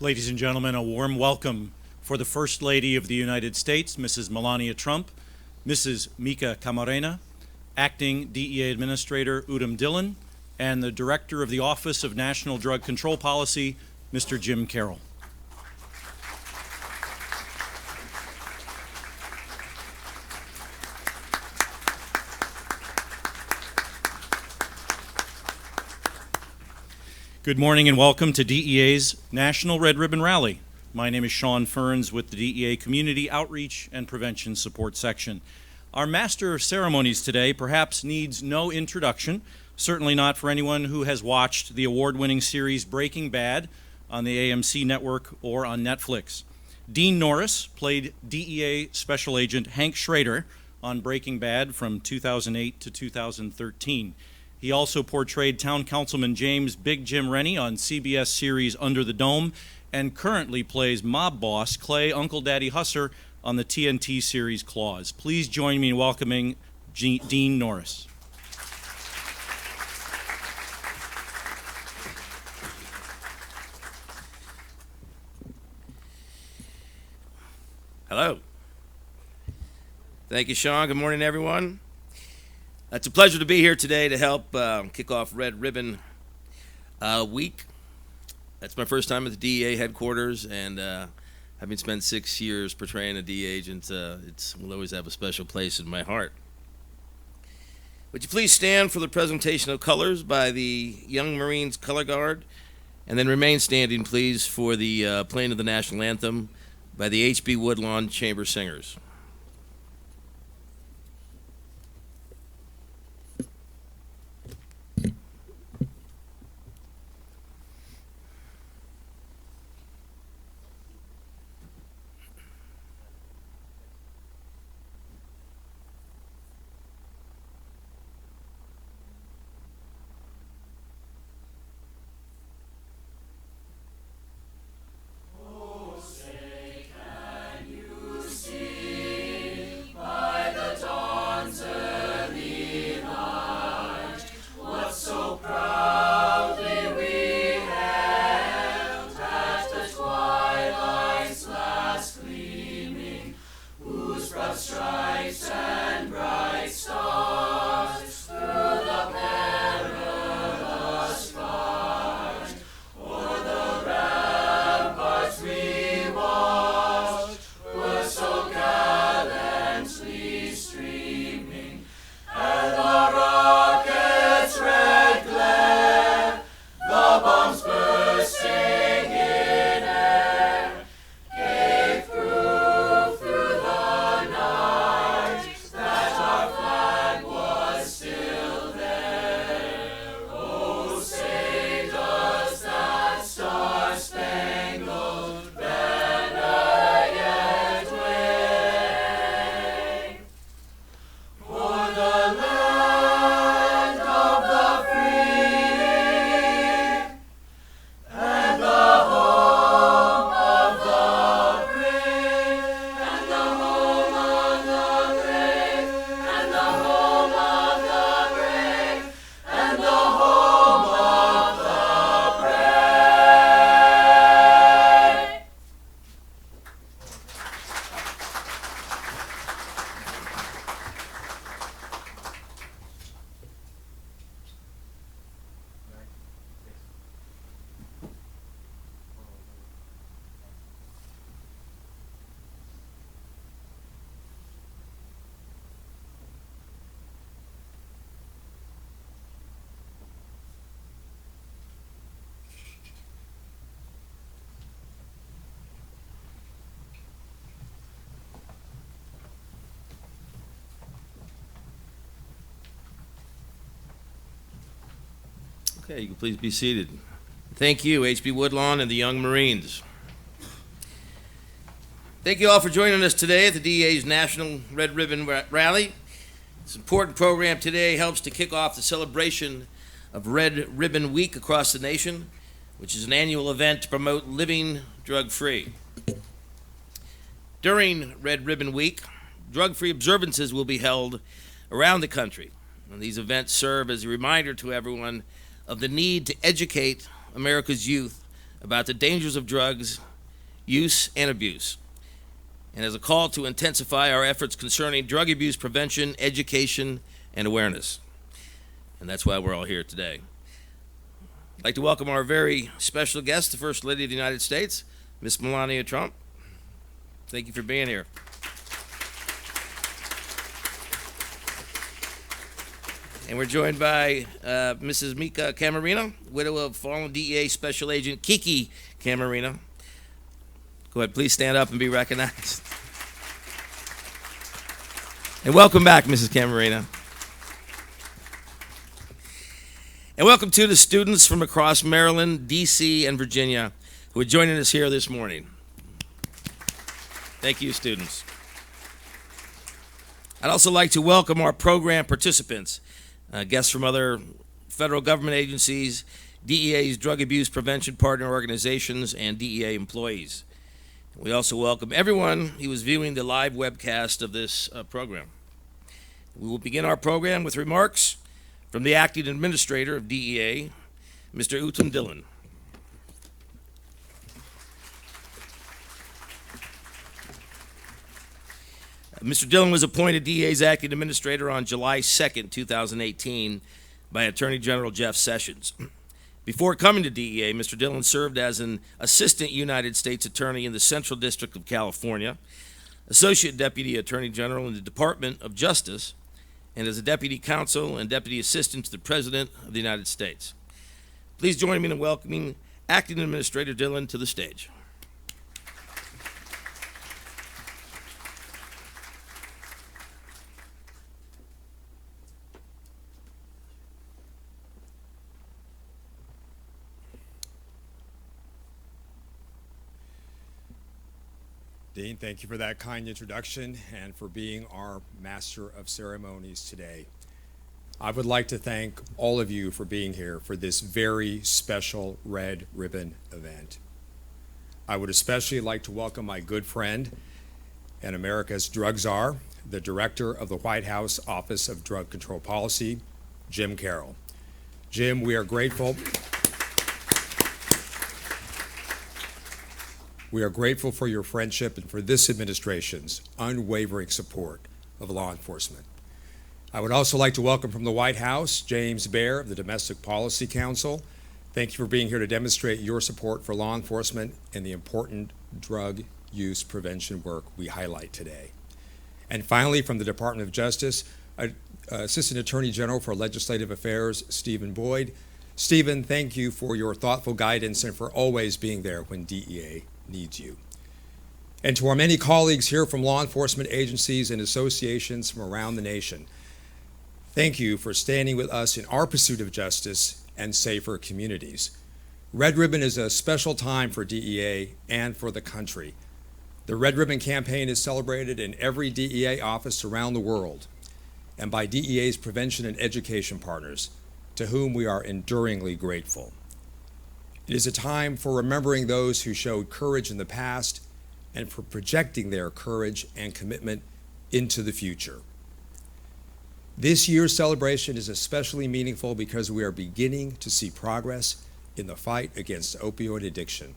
S10: Ladies and gentlemen, a warm welcome for the First Lady of the United States, Mrs. Melania Trump, Mrs. Mika Camarena, Acting DEA Administrator Uttam Dhillon, and the Director of the Office of National Drug Control Policy, Mr. Jim Carroll. Good morning and welcome to DEA's National Red Ribbon Rally. My name is Sean Ferns with the DEA Community Outreach and Prevention Support Section. Our Master of Ceremonies today perhaps needs no introduction, certainly not for anyone who has watched the award-winning series Breaking Bad on the AMC network or on Netflix. Dean Norris played DEA Special Agent Hank Schrader on Breaking Bad from 2008 to 2013. He also portrayed Town Councilman James Big Jim Rennie on CBS series Under the Dome, and currently plays mob boss Clay Uncle Daddy Husser on the TNT series Claws. Please join me in welcoming Dean Norris.
S12: Hello. Thank you, Sean. Good morning, everyone. It's a pleasure to be here today to help kick off Red Ribbon Week. That's my first time at the DEA headquarters, and having spent 6 years portraying a DEA agent, it will always have a special place in my heart. Would you please stand for the presentation of colors by the Young Marines Color Guard, and then remain standing, please, for the playing of the national anthem by the H.B. Woodlawn Chamber Singers. Okay, you can please be seated. Thank you, H.B. Woodlawn and the Young Marines. Thank you all for joining us today at the DEA's National Red Ribbon Rally. This important program today helps to kick off the celebration of Red Ribbon Week across the nation, which is an annual event to promote living drug-free. During Red Ribbon Week, drug-free observances will be held around the country. And these events serve as a reminder to everyone of the need to educate America's youth about the dangers of drugs use and abuse, and as a call to intensify our efforts concerning drug abuse prevention, education, and awareness. And that's why we're all here today. I'd like to welcome our very special guest, the First Lady of the United States, Miss Melania Trump. Thank you for being here. And we're joined by Mrs. Mika Camarena, widow of fallen DEA Special Agent Kiki Camarena. Go ahead, please stand up and be recognized. And welcome back, Mrs. Camarena. And welcome to the students from across Maryland, D.C., and Virginia who are joining us here this morning. Thank you, students. I'd also like to welcome our program participants, guests from other federal government agencies, DEA's drug abuse prevention partner organizations, and DEA employees. We also welcome everyone who is viewing the live webcast of this program. We will begin our program with remarks from the Acting Administrator of DEA, Mr. Uttam Dhillon. Mr. Dhillon was appointed DEA's Acting Administrator on July 2nd, 2018 by Attorney General Jeff Sessions. Before coming to DEA, Mr. Dhillon served as an Assistant United States Attorney in the Central District of California, Associate Deputy Attorney General in the Department of Justice, and as a Deputy Counsel and Deputy Assistant to the President of the United States. Please join me in welcoming Acting Administrator Dhillon to the stage.
S5: Dean, thank you for that kind introduction and for being our Master of Ceremonies today. I would like to thank all of you for being here for this very special Red Ribbon event. I would especially like to welcome my good friend and America's drug czar, the Director of the White House Office of Drug Control Policy, Jim Carroll. Jim, we are grateful. We are grateful for your friendship and for this administration's unwavering support of law enforcement. I would also like to welcome from the White House, James Baer of the Domestic Policy Council. Thank you for being here to demonstrate your support for law enforcement and the important drug use prevention work we highlight today. And finally, from the Department of Justice, Assistant Attorney General for Legislative Affairs, Stephen Boyd. Stephen, thank you for your thoughtful guidance and for always being there when DEA needs you. And to our many colleagues here from law enforcement agencies and associations from around the nation, thank you for standing with us in our pursuit of justice and safer communities. Red Ribbon is a special time for DEA and for the country. The Red Ribbon campaign is celebrated in every DEA office around the world and by DEA's prevention and education partners, to whom we are enduringly grateful. It is a time for remembering those who showed courage in the past and for projecting their courage and commitment into the future. This year's celebration is especially meaningful because we are beginning to see progress in the fight against opioid addiction.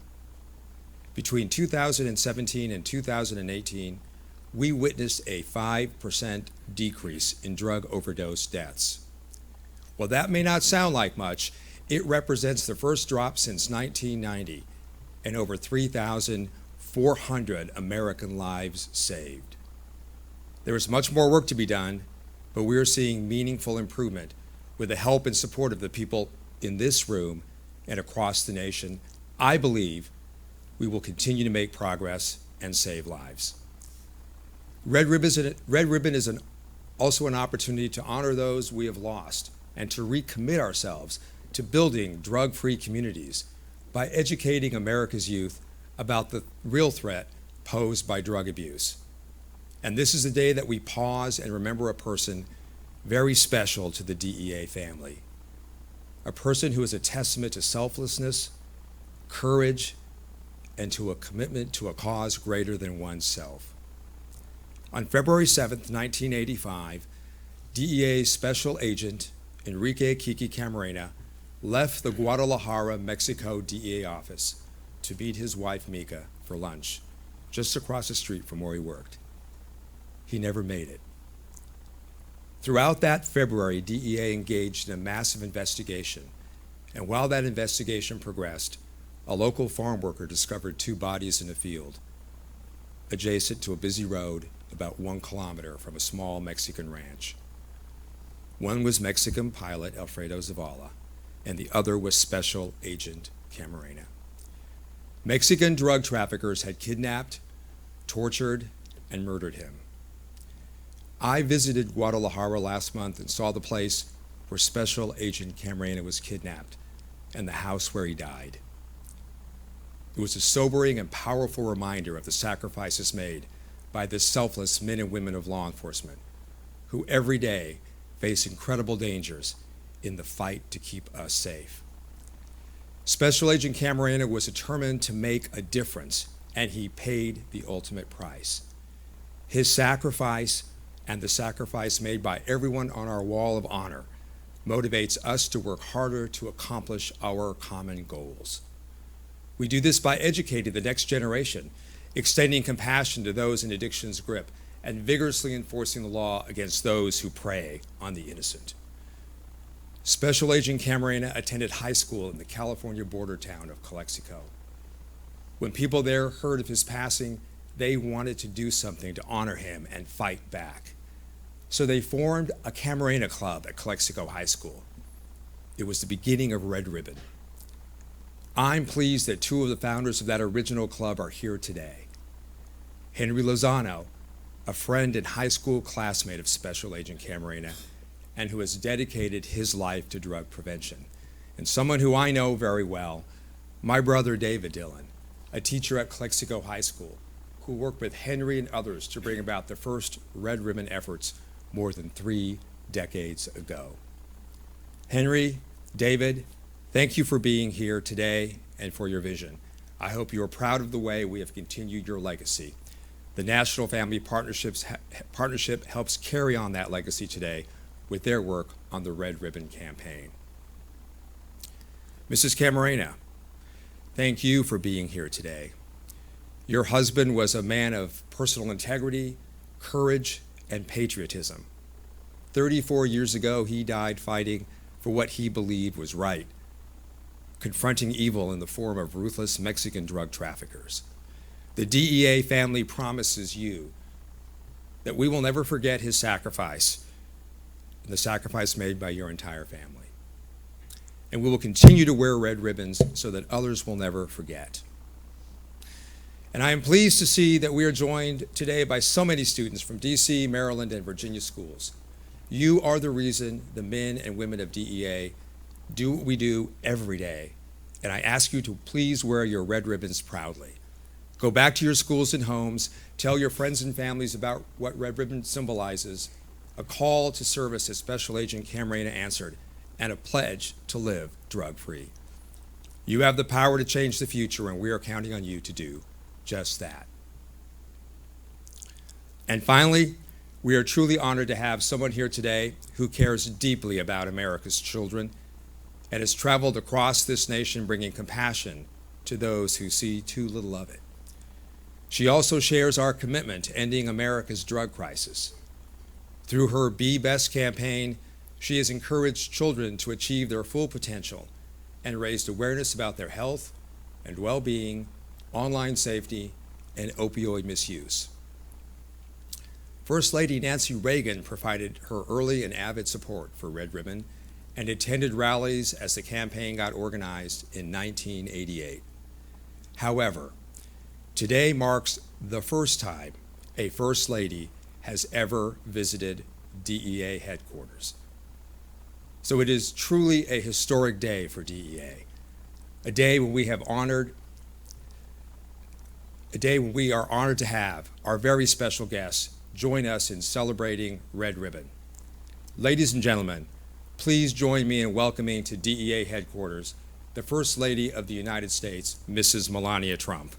S5: Between 2017 and 2018, we witnessed a 5% decrease in drug overdose deaths. While that may not sound like much, it represents the first drop since 1990 and over 3,400 American lives saved. There is much more work to be done, but we are seeing meaningful improvement with the help and support of the people in this room and across the nation. I believe we will continue to make progress and save lives. Red Ribbon is also an opportunity to honor those we have lost and to recommit ourselves to building drug-free communities by educating America's youth about the real threat posed by drug abuse. And this is the day that we pause and remember a person very special to the DEA family, a person who is a testament to selflessness, courage, and to a commitment to a cause greater than oneself. On February 7th, 1985, DEA Special Agent Enrique Kiki Camarena left the Guadalajara, Mexico DEA office to meet his wife Mika for lunch just across the street from where he worked. He never made it. Throughout that February, DEA engaged in a massive investigation, and while that investigation progressed, a local farm worker discovered 2 bodies in a field adjacent to a busy road about 1 kilometer from a small Mexican ranch. One was Mexican pilot Alfredo Zavala, and the other was Special Agent Camarena. Mexican drug traffickers had kidnapped, tortured, and murdered him. I visited Guadalajara last month and saw the place where Special Agent Camarena was kidnapped and the house where he died. It was a sobering and powerful reminder of the sacrifices made by the selfless men and women of law enforcement who every day face incredible dangers in the fight to keep us safe. Special Agent Camarena was determined to make a difference, and he paid the ultimate price. His sacrifice and the sacrifice made by everyone on our wall of honor motivates us to work harder to accomplish our common goals. We do this by educating the next generation, extending compassion to those in addiction's grip, and vigorously enforcing the law against those who prey on the innocent. Special Agent Camarena attended high school in the California border town of Calexico. When people there heard of his passing, they wanted to do something to honor him and fight back. So they formed a Camarena club at Calexico High School. It was the beginning of Red Ribbon. I'm pleased that 2 of the founders of that original club are here today. Henry Lozano, a friend and high school classmate of Special Agent Camarena, and who has dedicated his life to drug prevention. And someone who I know very well, my brother David Dhillon, a teacher at Calexico High School, who worked with Henry and others to bring about the first Red Ribbon efforts more than 3 decades ago. Henry, David, thank you for being here today and for your vision. I hope you are proud of the way we have continued your legacy. The National Family Partnership helps carry on that legacy today with their work on the Red Ribbon campaign. Mrs. Camarena, thank you for being here today. Your husband was a man of personal integrity, courage, and patriotism. 34 years ago, he died fighting for what he believed was right, confronting evil in the form of ruthless Mexican drug traffickers. The DEA family promises you that we will never forget his sacrifice and the sacrifice made by your entire family. And we will continue to wear red ribbons so that others will never forget. And I am pleased to see that we are joined today by so many students from DC, Maryland, and Virginia schools. You are the reason the men and women of DEA do what we do every day. And I ask you to please wear your red ribbons proudly. Go back to your schools and homes, tell your friends and families about what Red Ribbon symbolizes, a call to service that Special Agent Camarena answered, and a pledge to live drug-free. You have the power to change the future, and we are counting on you to do just that. And finally, we are truly honored to have someone here today who cares deeply about America's children and has traveled across this nation bringing compassion to those who see too little of it. She also shares our commitment to ending America's drug crisis. Through her Be Best campaign, she has encouraged children to achieve their full potential and raised awareness about their health and well-being, online safety, and opioid misuse. First Lady Nancy Reagan provided her early and avid support for Red Ribbon and attended rallies as the campaign got organized in 1988. However, today marks the first time a First Lady has ever visited DEA headquarters. So it is truly a historic day for DEA, a day when we are honored to have our very special guests join us in celebrating Red Ribbon. Ladies and gentlemen, please join me in welcoming to DEA headquarters the First Lady of the United States, Mrs. Melania Trump.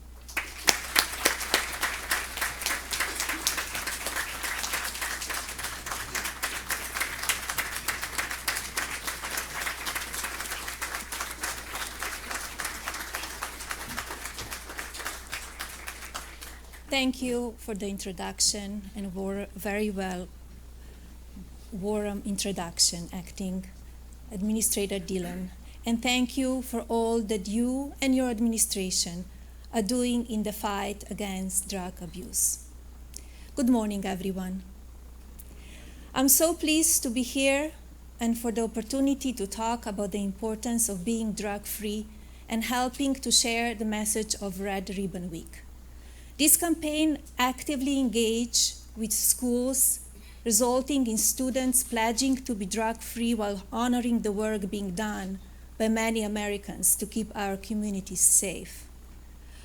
S13: Thank you for the introduction and very warm introduction, Acting Administrator Dhillon. And thank you for all that you and your administration are doing in the fight against drug abuse. Good morning, everyone. I'm so pleased to be here and for the opportunity to talk about the importance of being drug-free and helping to share the message of Red Ribbon Week. This campaign actively engaged with schools, resulting in students pledging to be drug-free while honoring the work being done by many Americans to keep our communities safe.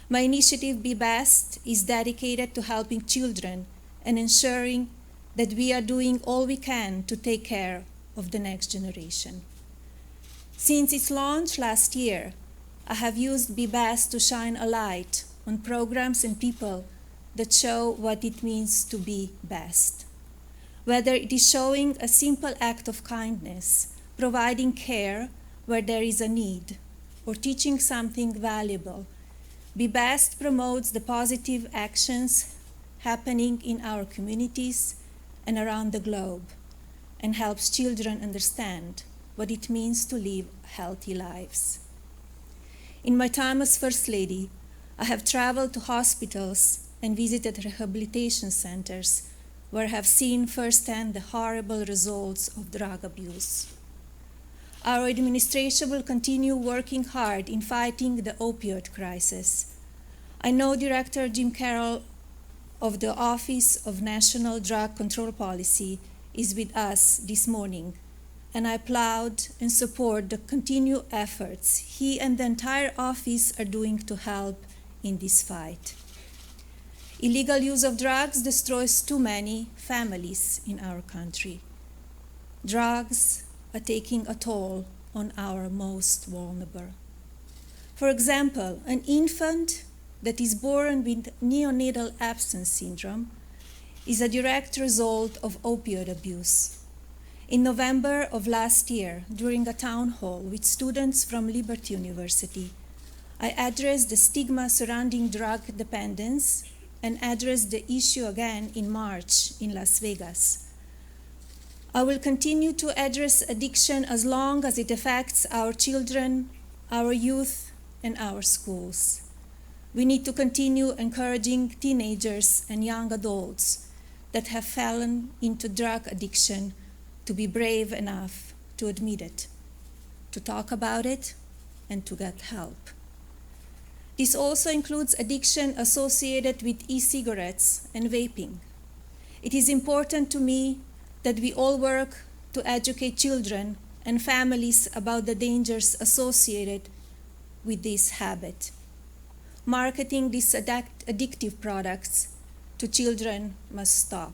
S13: My initiative, Be Best, is dedicated to helping children and ensuring that we are doing all we can to take care of the next generation. Since its launch last year, I have used Be Best to shine a light on programs and people that show what it means to be best. Whether it is showing a simple act of kindness, providing care where there is a need, or teaching something valuable, Be Best promotes the positive actions happening in our communities and around the globe, and helps children understand what it means to live healthy lives. In my time as First Lady, I have traveled to hospitals and visited rehabilitation centers where I have seen firsthand the horrible results of drug abuse. Our administration will continue working hard in fighting the opioid crisis. I know Director Jim Carroll of the Office of National Drug Control Policy is with us this morning, and I applaud and support the continued efforts he and the entire office are doing to help in this fight. Illegal use of drugs destroys too many families in our country. Drugs are taking a toll on our most vulnerable. For example, an infant that is born with neonatal absence syndrome is a direct result of opioid abuse. In November of last year, during a town hall with students from Liberty University, I addressed the stigma surrounding drug dependence and addressed the issue again in March in Las Vegas. I will continue to address addiction as long as it affects our children, our youth, and our schools. We need to continue encouraging teenagers and young adults that have fallen into drug addiction to be brave enough to admit it, to talk about it, and to get help. This also includes addiction associated with e-cigarettes and vaping. It is important to me that we all work to educate children and families about the dangers associated with this habit. Marketing these addictive products to children must stop.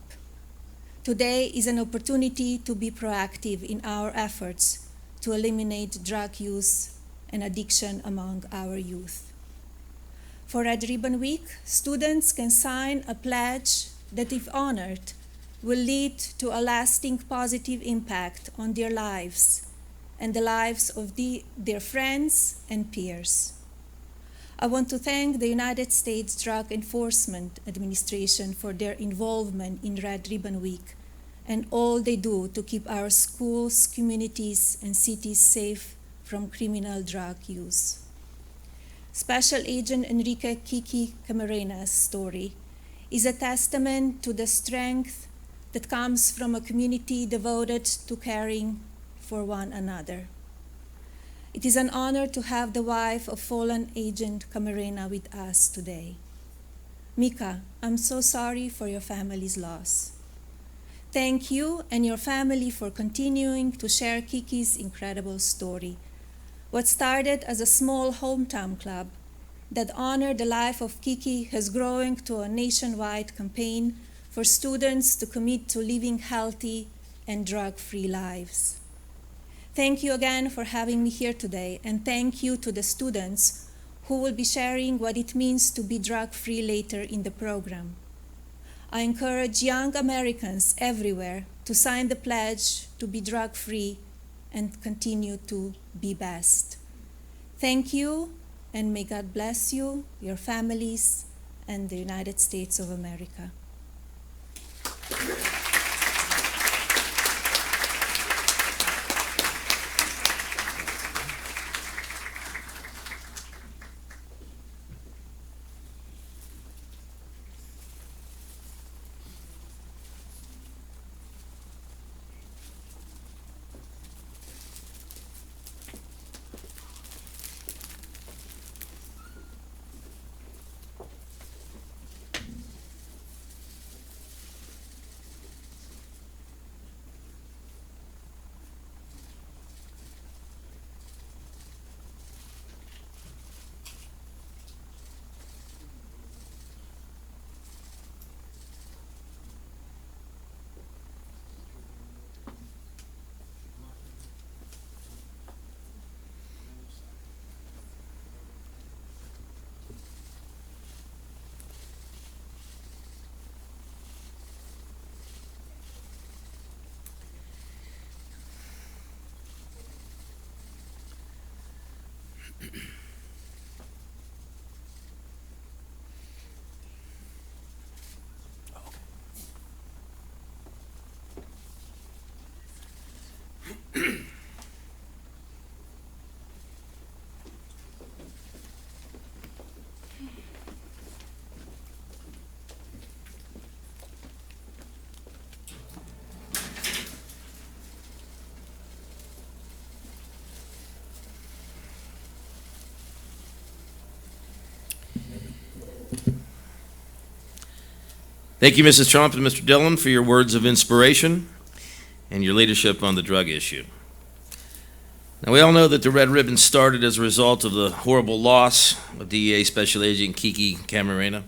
S13: Today is an opportunity to be proactive in our efforts to eliminate drug use and addiction among our youth. For Red Ribbon Week, students can sign a pledge that, if honored, will lead to a lasting positive impact on their lives and the lives of their friends and peers. I want to thank the United States Drug Enforcement Administration for their involvement in Red Ribbon Week and all they do to keep our schools, communities, and cities safe from criminal drug use. Special Agent Enrique Kiki Camarena's story is a testament to the strength that comes from a community devoted to caring for one another. It is an honor to have the wife of fallen Agent Camarena with us today. Mika, I'm so sorry for your family's loss. Thank you and your family for continuing to share Kiki's incredible story. What started as a small hometown club that honored the life of Kiki has grown to a nationwide campaign for students to commit to living healthy and drug-free lives. Thank you again for having me here today, and thank you to the students who will be sharing what it means to be drug-free later in the program. I encourage young Americans everywhere to sign the pledge to be drug-free and continue to be best. Thank you, and may God bless you, your families, and the United States of America.
S12: Thank you, Mrs. Trump and Mr. Dhillon, for your words of inspiration and your leadership on the drug issue. Now, we all know that the Red Ribbon started as a result of the horrible loss of DEA Special Agent Kiki Camarena.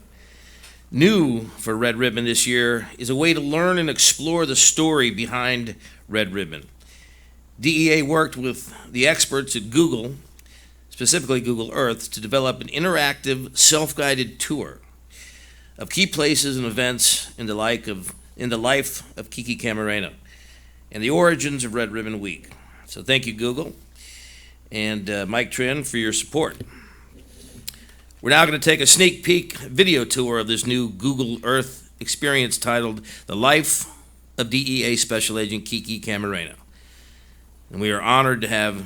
S12: New for Red Ribbon this year is a way to learn and explore the story behind Red Ribbon. DEA worked with the experts at Google, specifically Google Earth, to develop an interactive, self-guided tour of key places and events in the life of Kiki Camarena and the origins of Red Ribbon Week. So thank you, Google, and Mike Trin for your support. We're now going to take a sneak peek video tour of this new Google Earth experience titled The Life of DEA Special Agent Kiki Camarena. And we are honored to have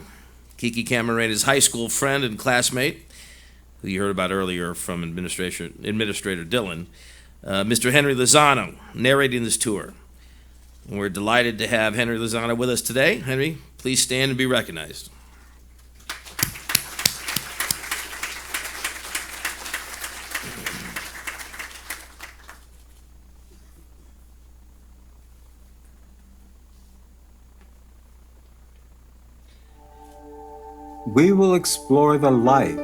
S12: Kiki Camarena's high school friend and classmate, who you heard about earlier from Administrator Dhillon, Mr. Henry Lozano, narrating this tour. And we're delighted to have Henry Lozano with us today. Henry, please stand and be recognized.
S14: We will explore the life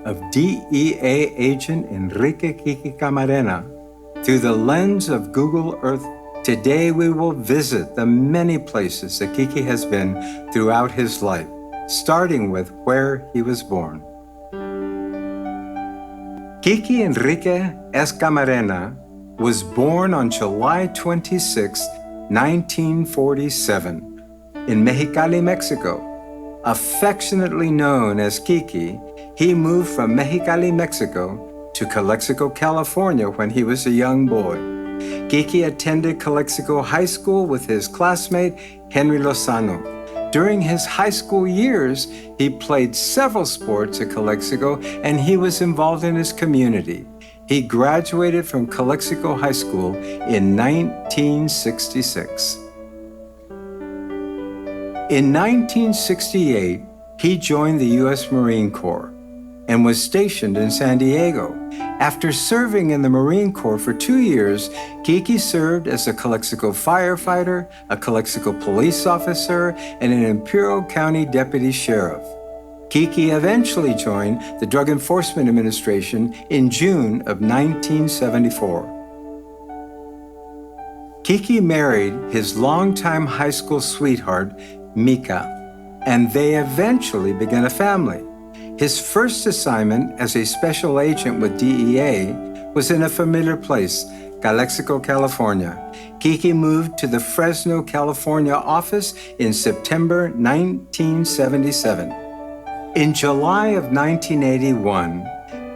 S14: of DEA Agent Enrique Kiki Camarena through the lens of Google Earth. Today we will visit the many places that Kiki has been throughout his life, starting with where he was born. Kiki Enrique S. Camarena was born on July 26, 1947, in Mexicali, Mexico. Affectionately known as Kiki, he moved from Mexicali, Mexico to Calexico, California when he was a young boy. Kiki attended Calexico High School with his classmate, Henry Lozano. During his high school years, he played several sports at Calexico and he was involved in his community. He graduated from Calexico High School in 1966. In 1968, he joined the U.S. Marine Corps and was stationed in San Diego. After serving in the Marine Corps for 2 years, Kiki served as a Calexico firefighter, a Calexico police officer, and an Imperial County deputy sheriff. Kiki eventually joined the Drug Enforcement Administration in June of 1974. Kiki married his longtime high school sweetheart, Mika, and they eventually began a family. His first assignment as a special agent with DEA was in a familiar place, Calexico, California. Kiki moved to the Fresno, California office in September 1977. In July of 1981,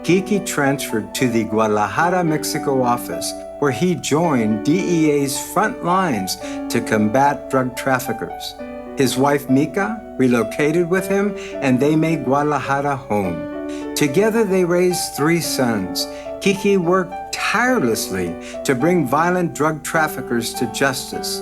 S14: Kiki transferred to the Guadalajara, Mexico office, where he joined DEA's front lines to combat drug traffickers. His wife Mika relocated with him, and they made Guadalajara home. Together they raised 3 sons. Kiki worked tirelessly to bring violent drug traffickers to justice.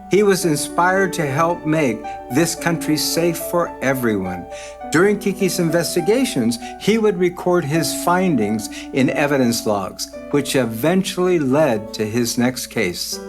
S14: He was inspired to help make this country safe for everyone. During Kiki's investigations, he would record his findings in evidence logs, which eventually led to his next case.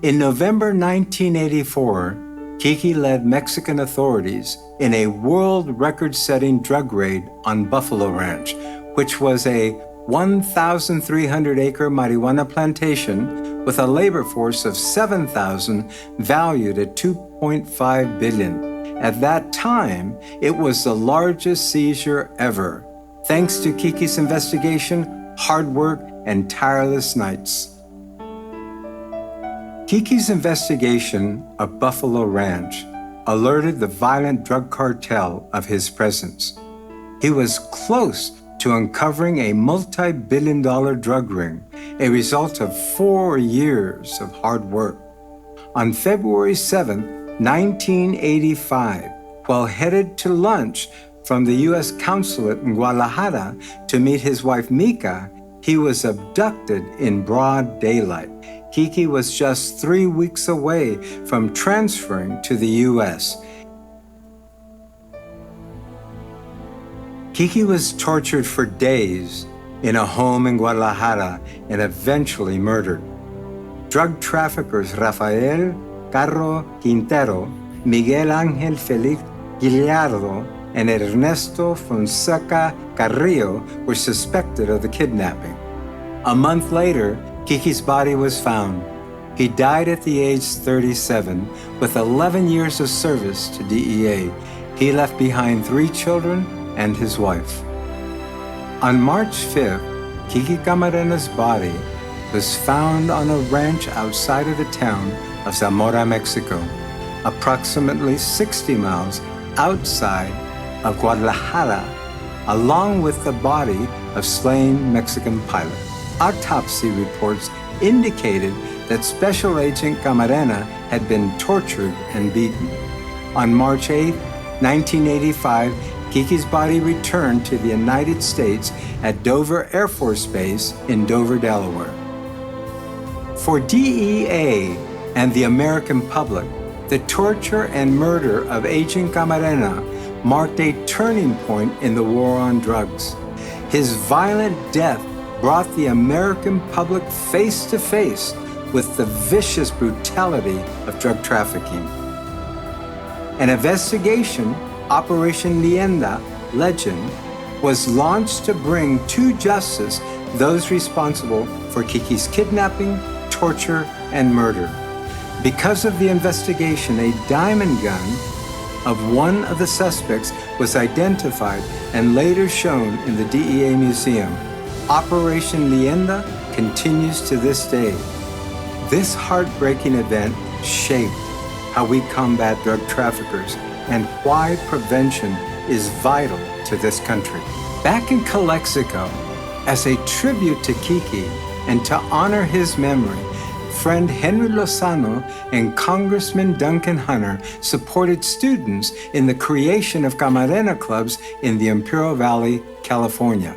S14: In November 1984, Kiki led Mexican authorities in a world record-setting drug raid on Buffalo Ranch, which was a 1,300-acre marijuana plantation with a labor force of 7,000 valued at $2.5 billion. At that time, it was the largest seizure ever, thanks to Kiki's investigation, hard work, and tireless nights. Kiki's investigation of Buffalo Ranch alerted the violent drug cartel of his presence. He was close to uncovering a multi-billion-dollar drug ring, a result of 4 years of hard work. On February 7, 1985, while headed to lunch from the U.S. consulate in Guadalajara to meet his wife Mika, he was abducted in broad daylight. Kiki was just 3 weeks away from transferring to the U.S. Kiki was tortured for days in a home in Guadalajara and eventually murdered. Drug traffickers Rafael Carro Quintero, Miguel Ángel Félix Gallardo, and Ernesto Fonseca Carrillo were suspected of the kidnapping. A month later, Kiki's body was found. He died at the age 37 with 11 years of service to DEA. He left behind 3 children and his wife. On March 5th, Kiki Camarena's body was found on a ranch outside of the town of Zamora, Mexico, approximately 60 miles outside of Guadalajara, along with the body of slain Mexican pilot. Autopsy reports indicated that Special Agent Camarena had been tortured and beaten. On March 8, 1985, Kiki's body returned to the United States at Dover Air Force Base in Dover, Delaware. For DEA and the American public, the torture and murder of Agent Camarena marked a turning point in the war on drugs. His violent death brought the American public face to face with the vicious brutality of drug trafficking. An investigation, Operation Leyenda, Legend, was launched to bring to justice those responsible for Kiki's kidnapping, torture, and murder. Because of the investigation, a diamond gun of one of the suspects was identified and later shown in the DEA Museum. Operation Leyenda continues to this day. This heartbreaking event shaped how we combat drug traffickers and why prevention is vital to this country. Back in Calexico, as a tribute to Kiki and to honor his memory, friend Henry Lozano and Congressman Duncan Hunter supported students in the creation of Camarena clubs in the Imperial Valley, California.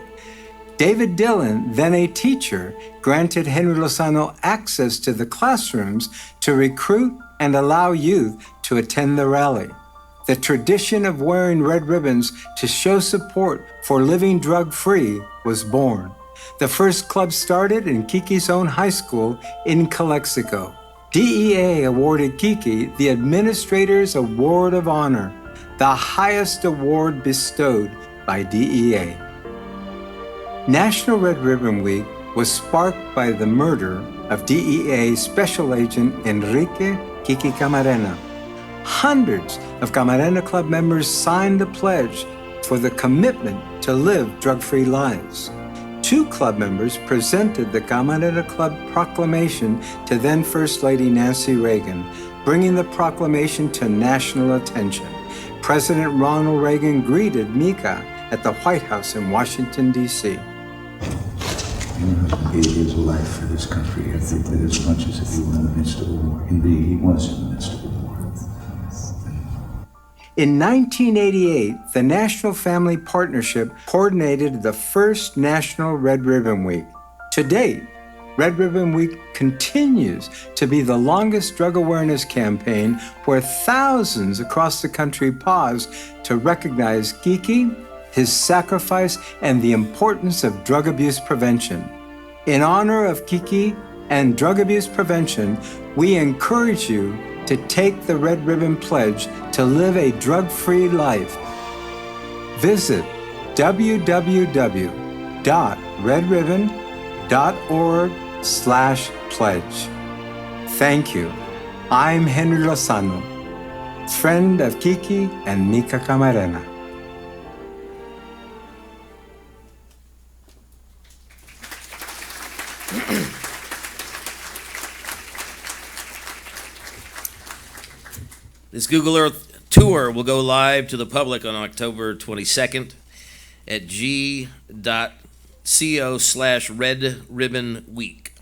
S14: David Dhillon, then a teacher, granted Henry Lozano access to the classrooms to recruit and allow youth to attend the rally. The tradition of wearing red ribbons to show support for living drug-free was born. The first club started in Kiki's own high school in Calexico. DEA awarded Kiki the Administrator's Award of Honor, the highest award bestowed by DEA. National Red Ribbon Week was sparked by the murder of DEA Special Agent Enrique Kiki Camarena. Hundreds of Camarena Club members signed a pledge for the commitment to live drug-free lives. 2 club members presented the Camarena Club proclamation to then First Lady Nancy Reagan, bringing the proclamation to national attention. President Ronald Reagan greeted Mika at the White House in Washington, D.C.
S9: You know, he gives life for this country every bit as much as if he were in the midst of a war. Indeed, he was in the midst of a war.
S14: In 1988, the National Family Partnership coordinated the first National Red Ribbon Week. To date, Red Ribbon Week continues to be the longest drug awareness campaign where thousands across the country pause to recognize Kiki, his sacrifice, and the importance of drug abuse prevention. In honor of Kiki and drug abuse prevention, we encourage you to take the Red Ribbon Pledge to live a drug-free life. Visit www.redribbon.org/pledge. Thank you. I'm Henry Lozano, friend of Kiki and Mika Camarena.
S12: This Google Earth tour will go live to the public on October 22nd at g.co/Red Ribbon Week.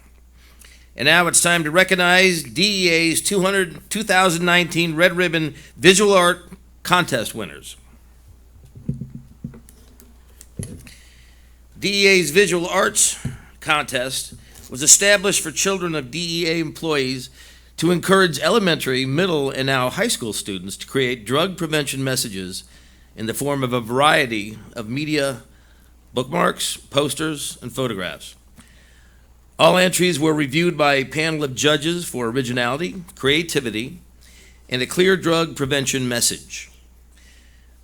S12: And now it's time to recognize DEA's 2019 Red Ribbon Visual Art Contest winners. DEA's Visual Arts Contest was established for children of DEA employees to encourage elementary, middle, and now high school students to create drug prevention messages in the form of a variety of media, bookmarks, posters, and photographs. All entries were reviewed by a panel of judges for originality, creativity, and a clear drug prevention message.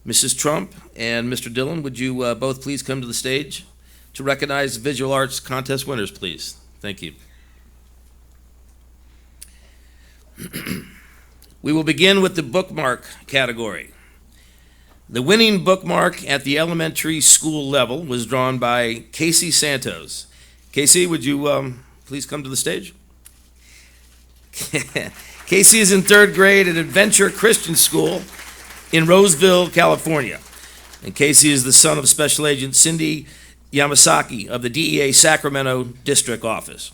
S12: Mrs. Trump and Mr. Dhillon, would you both please come to the stage to recognize the Visual Arts Contest winners, please? Thank you. We will begin with the bookmark category. The winning bookmark at the elementary school level was drawn by Casey Santos. Casey, would you please come to the stage? Casey is in 3rd grade at Adventure Christian School in Roseville, California. And Casey is the son of Special Agent Cindy Yamasaki of the DEA Sacramento District Office.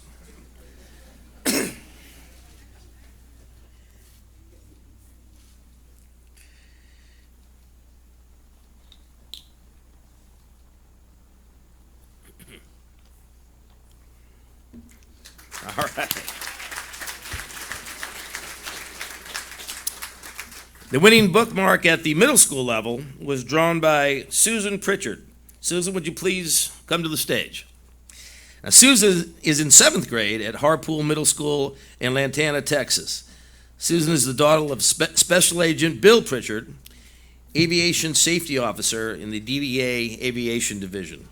S12: All right. The winning bookmark at the middle school level was drawn by Susan Pritchard. Susan, would you please come to the stage? Now, Susan is in 7th grade at Harpool Middle School in Lantana, Texas. Susan is the daughter of Special Agent Bill Pritchard, Aviation Safety Officer in the DEA Aviation Division.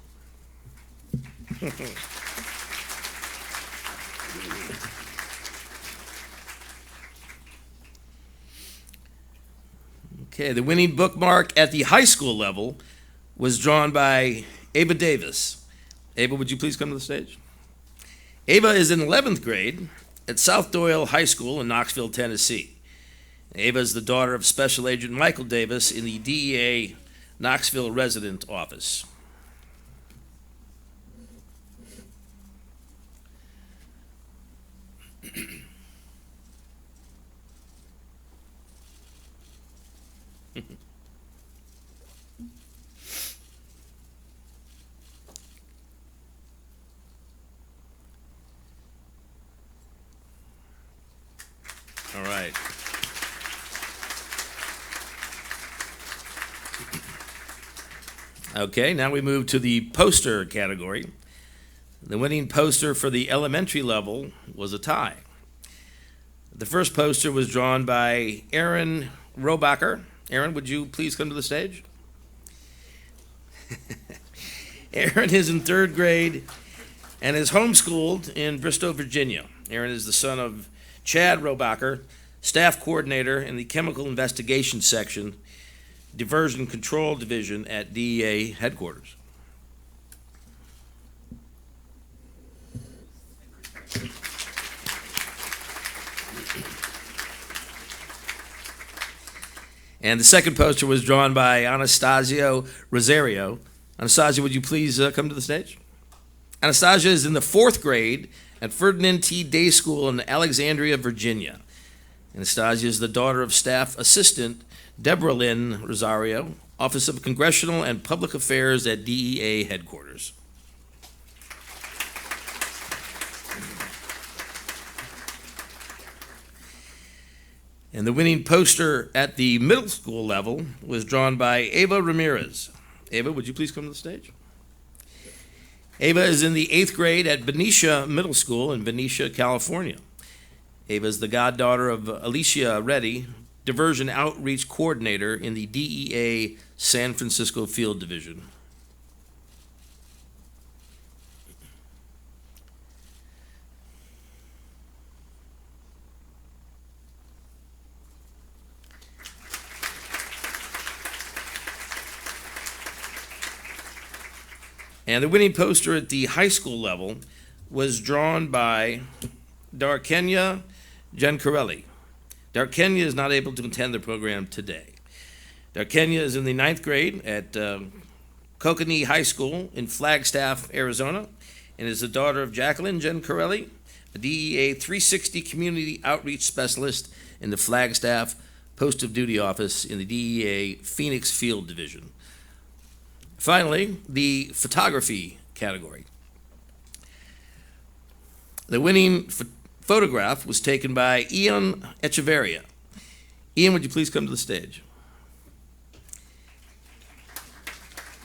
S12: Okay, the winning bookmark at the high school level was drawn by Ava Davis. Ava, would you please come to the stage? Ava is in 11th grade at South Doyle High School in Knoxville, Tennessee. Ava is the daughter of Special Agent Michael Davis in the DEA Knoxville Resident Office. All right. Okay, now we move to the poster category. The winning poster for the elementary level was a tie. The first poster was drawn by Aaron Robacher. Aaron, would you please come to the stage? Aaron is in 3rd grade and is homeschooled in Bristow, Virginia. Aaron is the son of Chad Robacher, staff coordinator in the Chemical Investigation Section, Diversion Control Division at DEA Headquarters. And the second poster was drawn by Anastasio Rosario. Anastasia, would you please come to the stage? Anastasia is in the 4th grade at Ferdinand T. Day School in Alexandria, Virginia. Anastasia is the daughter of Staff Assistant Deborah Lynn Rosario, Office of Congressional and Public Affairs at DEA Headquarters. And the winning poster at the middle school level was drawn by Ava Ramirez. Ava, would you please come to the stage? Ava is in the 8th grade at Benicia Middle School in Benicia, California. Ava is the goddaughter of Alicia Reddy, Diversion Outreach Coordinator in the DEA San Francisco Field Division. And the winning poster at the high school level was drawn by Darkenya Giancarelli. Darkenya is not able to attend the program today. Darkenya is in the 9th grade at Kokanee High School in Flagstaff, Arizona, and is the daughter of Jacqueline Giancarelli, a DEA 360 Community Outreach Specialist in the Flagstaff Post of Duty Office in the DEA Phoenix Field Division. Finally, the photography category. The winning photograph was taken by Ian Echeverria. Ian, would you please come to the stage?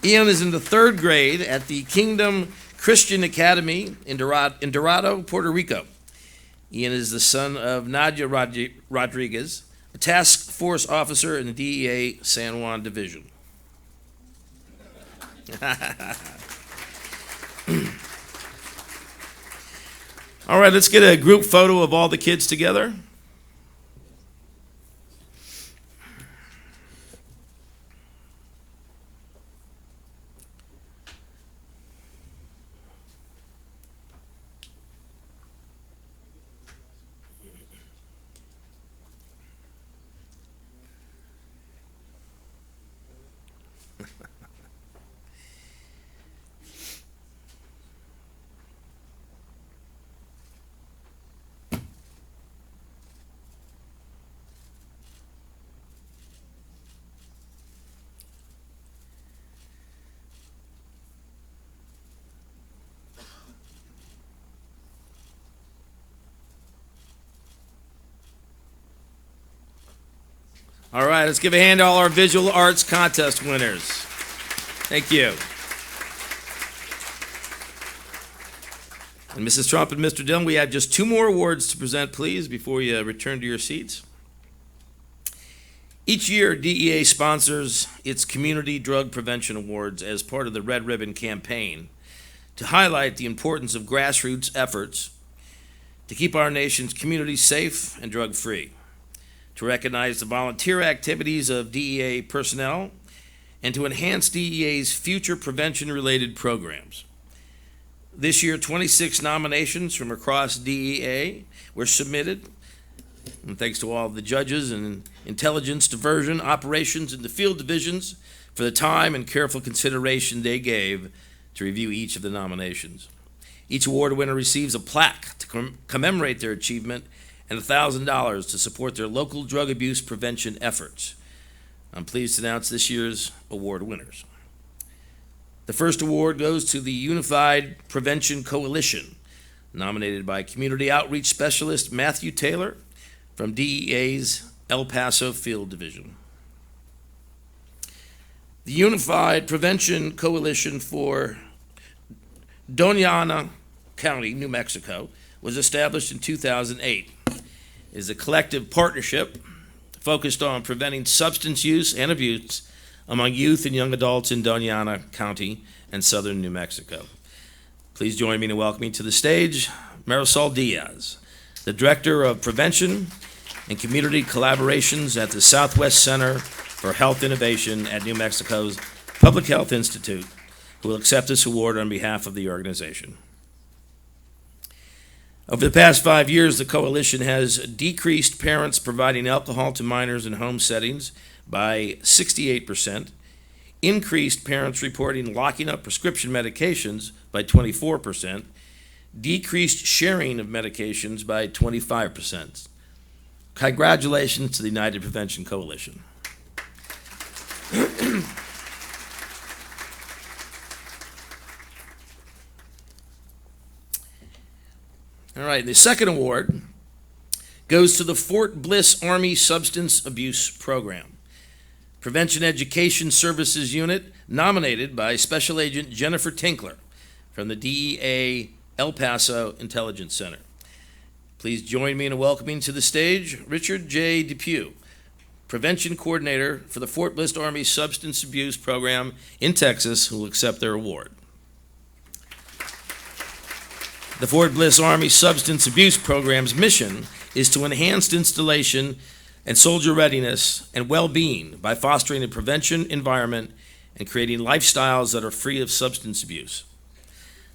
S12: Ian is in the 3rd grade at the Kingdom Christian Academy in Dorado, Puerto Rico. Ian is the son of Nadia Rodriguez, a task force officer in the DEA San Juan Division. All right, let's get a group photo of all the kids together. All right, let's give a hand to all our visual arts contest winners. Thank you. And Mrs. Trump and Mr. Dhillon, we have just 2 more awards to present, please, before you return to your seats. Each year, DEA sponsors its Community Drug Prevention Awards as part of the Red Ribbon campaign to highlight the importance of grassroots efforts to keep our nation's communities safe and drug-free, to recognize the volunteer activities of DEA personnel, and to enhance DEA's future prevention-related programs. This year, 26 nominations from across DEA were submitted, and thanks to all of the judges and intelligence, diversion, operations, and the field divisions for the time and careful consideration they gave to review each of the nominations. Each award winner receives a plaque to commemorate their achievement and $1,000 to support their local drug abuse prevention efforts. I'm pleased to announce this year's award winners. The first award goes to the Unified Prevention Coalition, nominated by Community Outreach Specialist Matthew Taylor from DEA's El Paso Field Division. The Unified Prevention Coalition for Doña Ana County, New Mexico, was established in 2008. It is a collective partnership focused on preventing substance use and abuse among youth and young adults in Doña Ana County and southern New Mexico. Please join me in welcoming to the stage Marisol Diaz, the Director of Prevention and Community Collaborations at the Southwest Center for Health Innovation at New Mexico's Public Health Institute, who will accept this award on behalf of the organization. Over the past 5 years, the coalition has decreased parents providing alcohol to minors in home settings by 68%, increased parents reporting locking up prescription medications by 24%, decreased sharing of medications by 25%. Congratulations to the United Prevention Coalition. All right, the second award goes to the Fort Bliss Army Substance Abuse Program. Prevention Education Services Unit, nominated by Special Agent Jennifer Tinkler from the DEA El Paso Intelligence Center. Please join me in welcoming to the stage Richard J. Depew, Prevention Coordinator for the Fort Bliss Army Substance Abuse Program in Texas, who will accept their award. The Fort Bliss Army Substance Abuse Program's mission is to enhance installation and soldier readiness and well-being by fostering a prevention environment and creating lifestyles that are free of substance abuse.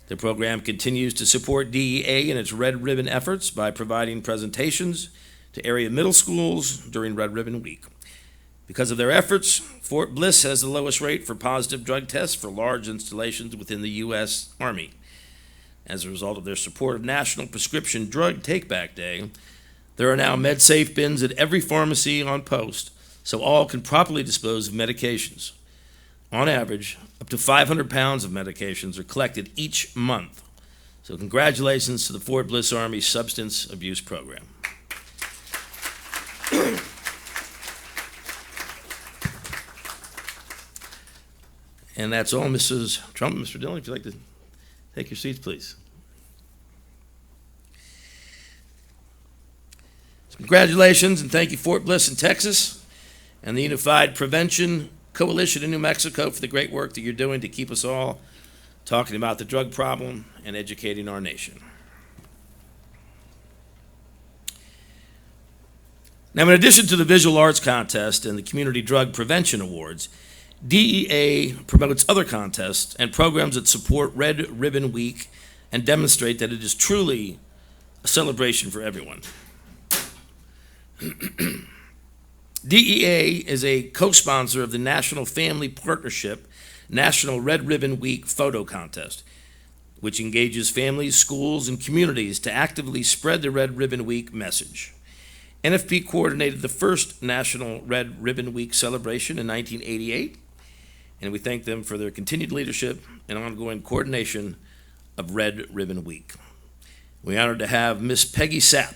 S12: The program continues to support DEA in its Red Ribbon efforts by providing presentations to area middle schools during Red Ribbon Week. Because of their efforts, Fort Bliss has the lowest rate for positive drug tests for large installations within the U.S. Army. As a result of their support of National Prescription Drug Take-Back Day, there are now MedSafe bins at every pharmacy on post, so all can properly dispose of medications. On average, up to 500 pounds of medications are collected each month. So congratulations to the Fort Bliss Army Substance Abuse Program. And that's all, Mrs. Trump. Mr. Dhillon, if you'd like to take your seats, please. So congratulations and thank you, Fort Bliss in Texas and the Unified Prevention Coalition in New Mexico, for the great work that you're doing to keep us all talking about the drug problem and educating our nation. Now, in addition to the Visual Arts Contest and the Community Drug Prevention Awards, DEA promotes other contests and programs that support Red Ribbon Week and demonstrate that it is truly a celebration for everyone. DEA is a co-sponsor of the National Family Partnership National Red Ribbon Week Photo Contest, which engages families, schools, and communities to actively spread the Red Ribbon Week message. NFP coordinated the first National Red Ribbon Week celebration in 1988, and we thank them for their continued leadership and ongoing coordination of Red Ribbon Week. We're honored to have Miss Peggy Sapp,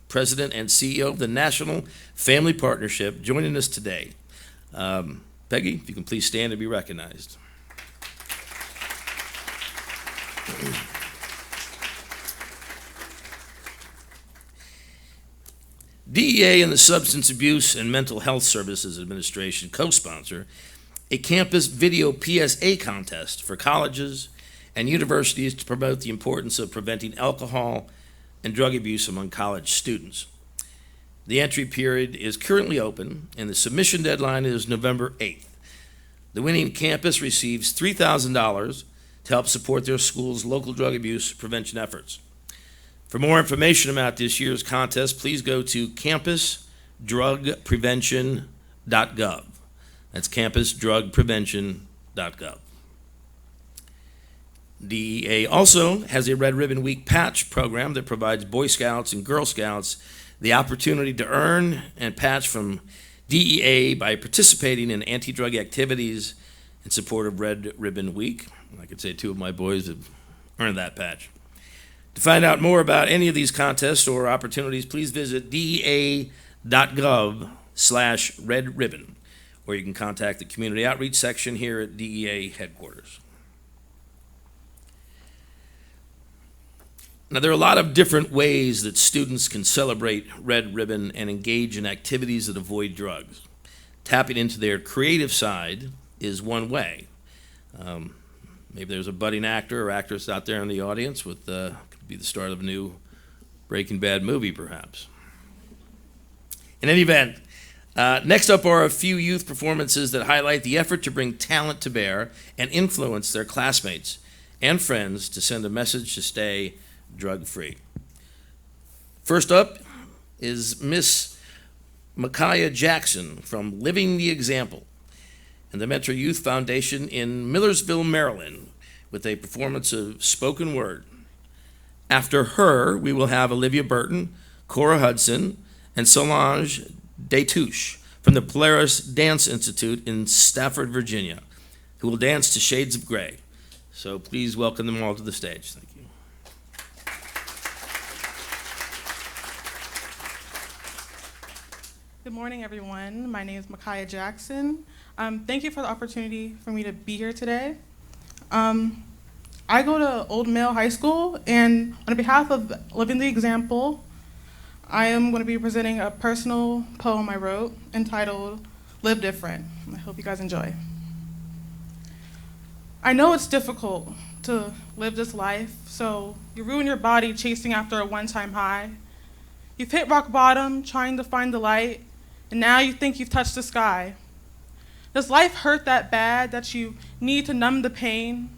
S12: President and CEO of the National Family Partnership, joining us today. Peggy, if you can please stand and be recognized. DEA and the Substance Abuse and Mental Health Services Administration co-sponsor a campus video PSA contest for colleges and universities to promote the importance of preventing alcohol and drug abuse among college students. The entry period is currently open, and the submission deadline is November 8th. The winning campus receives $3,000 to help support their school's local drug abuse prevention efforts. For more information about this year's contest, please go to campusdrugprevention.gov. That's campusdrugprevention.gov. DEA also has a Red Ribbon Week patch program that provides Boy Scouts and Girl Scouts the opportunity to earn and patch from DEA by participating in anti-drug activities in support of Red Ribbon Week. I could say two of my boys have earned that patch. To find out more about any of these contests or opportunities, please visit dea.gov/Red Ribbon, or you can contact the Community Outreach section here at DEA Headquarters. Now, there are a lot of different ways that students can celebrate Red Ribbon and engage in activities that avoid drugs. Tapping into their creative side is one way. Maybe there's a budding actor or actress out there in the audience with could be the start of a new Breaking Bad movie, perhaps. In any event, next up are a few youth performances that highlight the effort to bring talent to bear and influence their classmates and friends to send a message to stay drug-free. First up is Miss Micaiah Jackson from Living the Example and the Metro Youth Foundation in Millersville, Maryland, with a performance of spoken word. After her, we will have Olivia Burton, Cora Hudson, and Solange Detouche from the Polaris Dance Institute in Stafford, Virginia, who will dance to Shades of Grey. So please welcome them all to the stage. Thank you.
S11: Good morning, everyone. My name is Micaiah Jackson. Thank you for the opportunity for me to be here today. I go to Old Mill High School, and on behalf of Living the Example, I am going to be presenting a personal poem I wrote entitled Live Different. I hope you guys enjoy. I know it's difficult to live this life, so you ruin your body chasing after a one-time high. You've hit rock bottom trying to find the light, and now you think you've touched the sky. Does life hurt that bad that you need to numb the pain,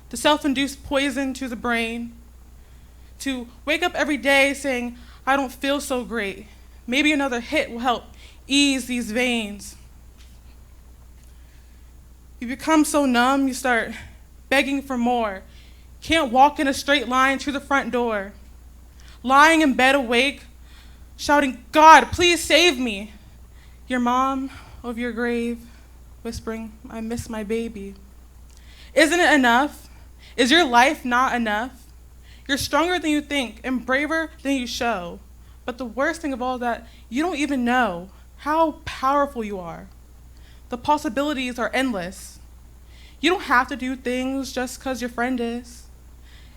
S11: to self-induce poison to the brain, to wake up every day saying, I don't feel so great. Maybe another hit will help ease these veins. You become so numb, you start begging for more. Can't walk in a straight line through the front door. Lying in bed awake, shouting, God, please save me. Your mom over your grave, whispering, I miss my baby. Isn't it enough? Is your life not enough? You're stronger than you think and braver than you show. But the worst thing of all that, you don't even know how powerful you are. The possibilities are endless. You don't have to do things just because your friend is.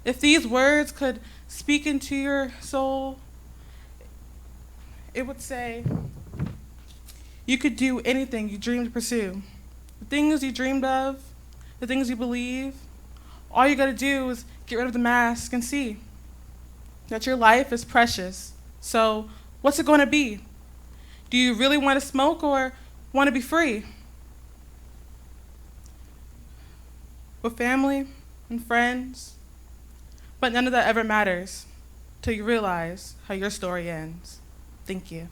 S11: If these words could speak into your soul, it would say, you could do anything you dreamed to pursue. The things you dreamed of, the things you believe, all you gotta do is get rid of the mask and see that your life is precious. So what's it gonna be? Do you really wanna smoke or wanna be free? With family and friends, but none of that ever matters till you realize how your story ends. Thank you.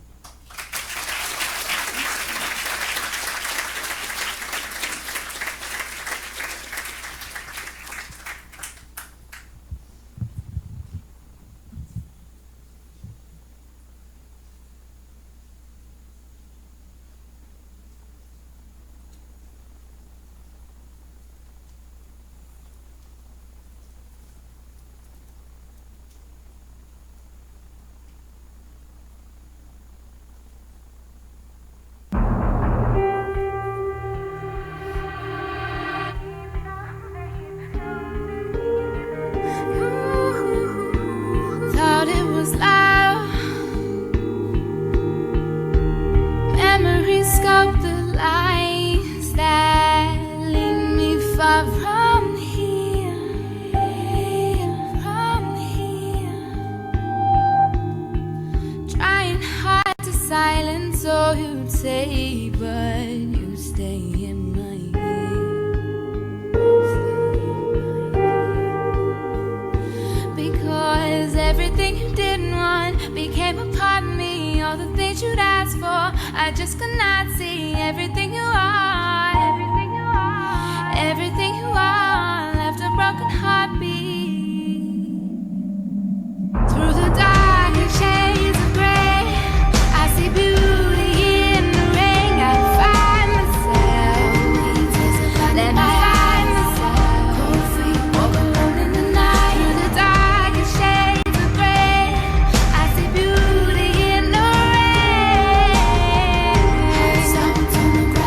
S15: Thought it was love. Memories sculpt the lines that lead me far from here, from here. Trying hard to silence all you'd say, but you stay in my ear. Because everything you didn't want became a part of me. All the things you'd ask for, I just could not see. Everything you are, everything you are, everything you are, left a broken heartbeat. Through the darkest shades of gray, I see beauty in the rain. I find myself, let me find myself, cold feet, walk alone in the night. Through the darkest shades of gray, I see beauty in the rain. Something on the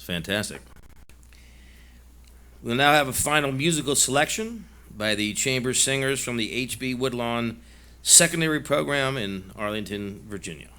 S12: fantastic. We'll now have a final musical selection by the chamber singers from the H.B. Woodlawn Secondary Program in Arlington, Virginia.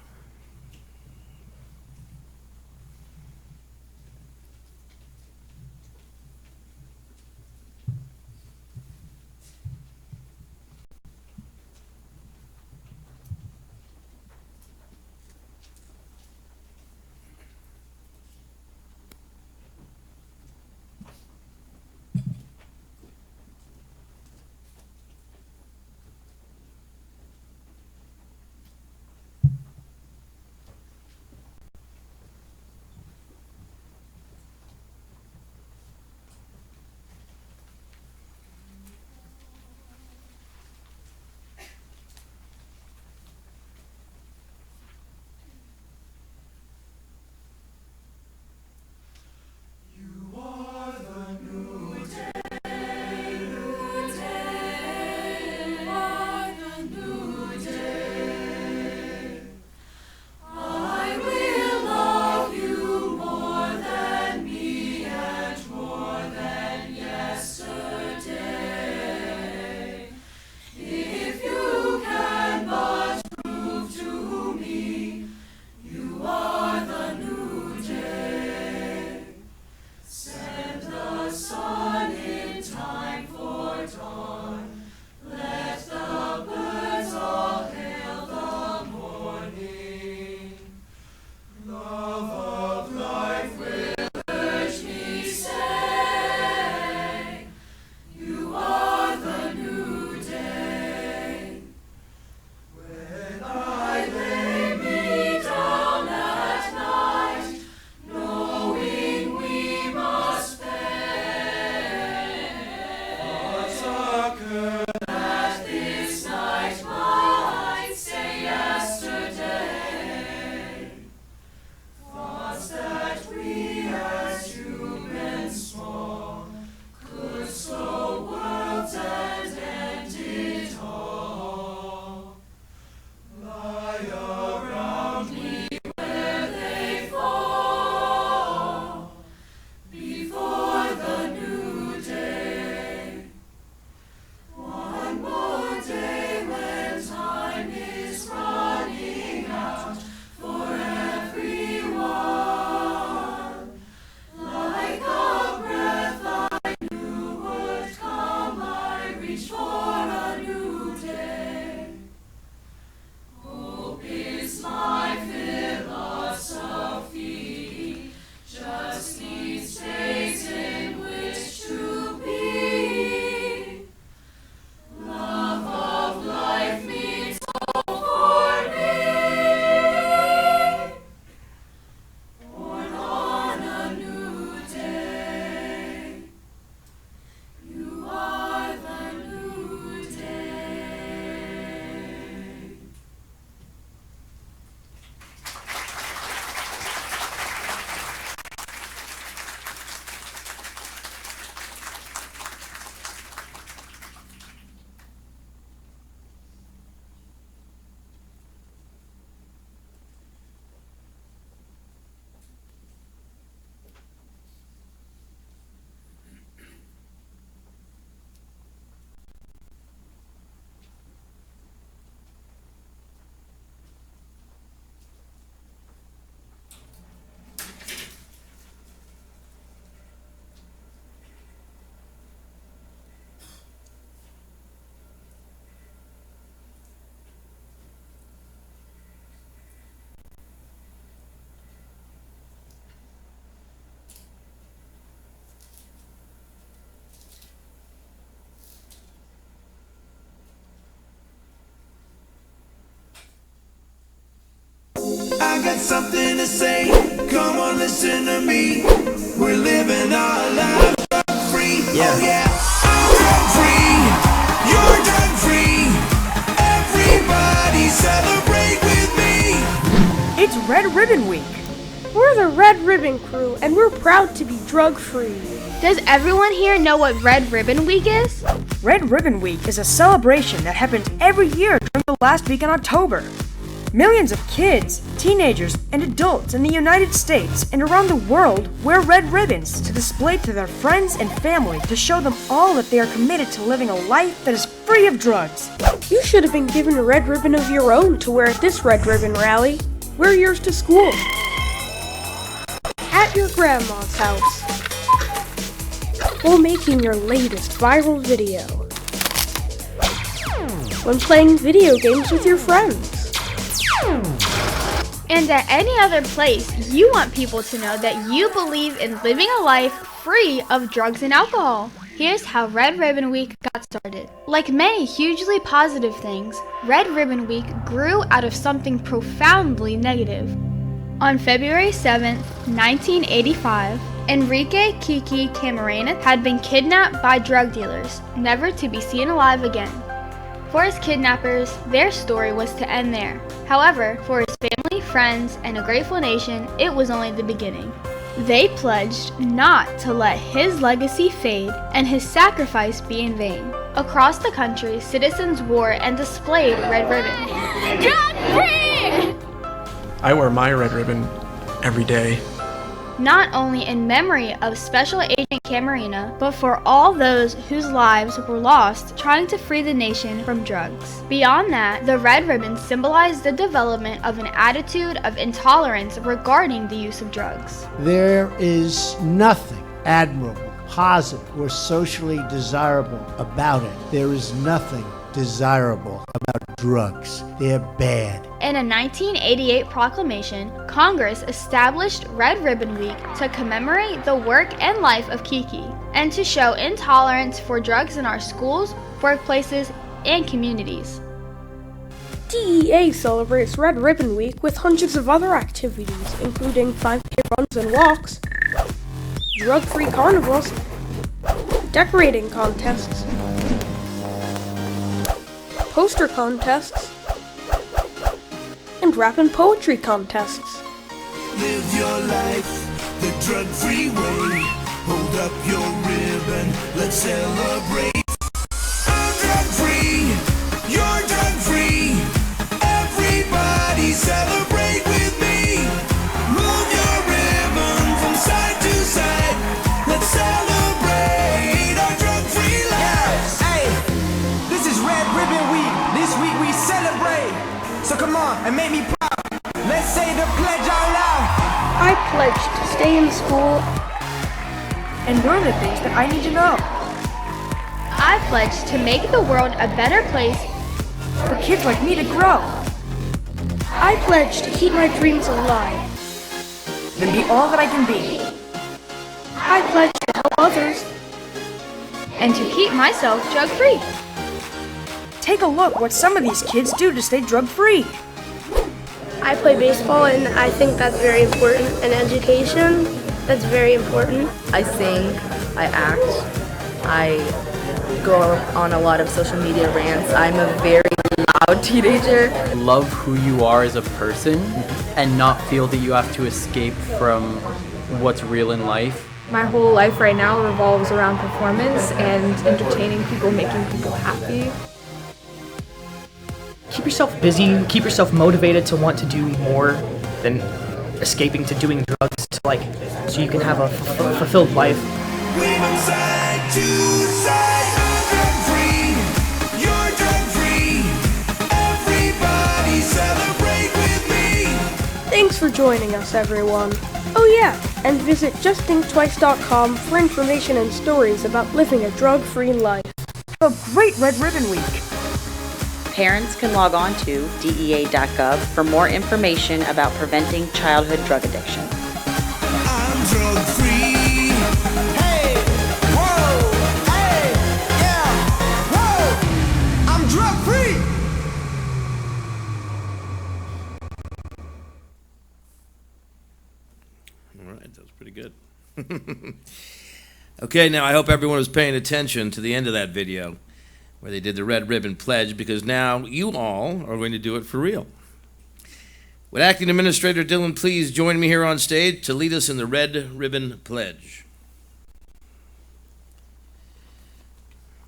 S16: I got something to say, come on listen to me. We're living our lives drug free. Yeah. Oh yeah, I'm drug free, you're drug free. Everybody celebrate with me.
S17: It's Red Ribbon Week.
S18: We're the Red Ribbon Crew, and we're proud to be drug-free.
S20: Does everyone here know what Red Ribbon Week is?
S17: Red Ribbon Week is a celebration that happens every year during the last week in October. Millions of kids, teenagers, and adults in the United States and around the world wear red ribbons to display to their friends and family to show them all that they are committed to living a life that is free of drugs.
S18: You should have been given a red ribbon of your own to wear at this red ribbon rally. Wear yours to school. At your grandma's house. While making your latest viral video. When playing video games with your friends.
S20: And at any other place, you want people to know that you believe in living a life free of drugs and alcohol. Here's how Red Ribbon Week got started. Like many hugely positive things, Red Ribbon Week grew out of something profoundly negative. On February 7th, 1985, Enrique Kiki Camarena had been kidnapped by drug dealers, never to be seen alive again. For his kidnappers, their story was to end there. However, for his family, friends, and a grateful nation, it was only the beginning. They pledged not to let his legacy fade and his sacrifice be in vain. Across the country, citizens wore and displayed red ribbons. Drug-free!
S2: I wear my red ribbon every day.
S20: Not only in memory of Special Agent Camarena, but for all those whose lives were lost trying to free the nation from drugs. Beyond that, the red ribbon symbolized the development of an attitude of intolerance regarding the use of drugs.
S3: There is nothing admirable, positive, or socially desirable about it. There is nothing desirable about drugs. They're bad.
S20: In a 1988 proclamation, Congress established Red Ribbon Week to commemorate the work and life of Kiki, and to show intolerance for drugs in our schools, workplaces, and communities.
S18: DEA celebrates Red Ribbon Week with hundreds of other activities, including 5K runs and walks, drug-free carnivals, decorating contests, poster contests, and rap and poetry contests.
S16: Live your life the drug-free way. Hold up your ribbon, let's celebrate. I'm drug-free, you're drug-free. Everybody celebrate with me. Move your ribbon from side to side. Let's celebrate our drug-free lives.
S19: Hey, this is Red Ribbon Week. This week we celebrate. So come on and make me proud. Let's say the pledge out loud.
S18: I pledge to stay in school
S17: and learn the things that I need to know.
S20: I pledge to make the world a better place
S17: for kids like me to grow.
S18: I pledge to keep my dreams alive
S17: and be all that I can be.
S18: I pledge to help others
S20: and to keep myself drug-free.
S17: Take a look what some of these kids do to stay drug-free.
S21: I play baseball and I think that's very important. And education, that's very important.
S25: I sing, I act, I go on a lot of social media rants. I'm a very loud teenager.
S26: Love who you are as a person and not feel that you have to escape from what's real in life.
S27: My whole life right now revolves around performance and entertaining people, making people happy.
S28: Keep yourself busy, keep yourself motivated to want to do more than escaping to doing drugs so you can have a fulfilled life.
S16: Side to side, I'm drug-free, you're drug-free. Everybody celebrate with me.
S18: Thanks for joining us, everyone. Oh yeah, and visit justthinktwice.com for information and stories about living a drug-free life.
S17: Have a great Red Ribbon Week.
S29: Parents can log on to DEA.gov for more information about preventing childhood drug addiction.
S16: I'm drug-free. Hey, whoa, hey, yeah, whoa. I'm drug-free.
S12: All right, that was pretty good. Okay, now I hope everyone was paying attention to the end of that video where they did the Red Ribbon Pledge, because now you all are going to do it for real. Would Acting Administrator Dhillon please join me here on stage to lead us in the Red Ribbon Pledge?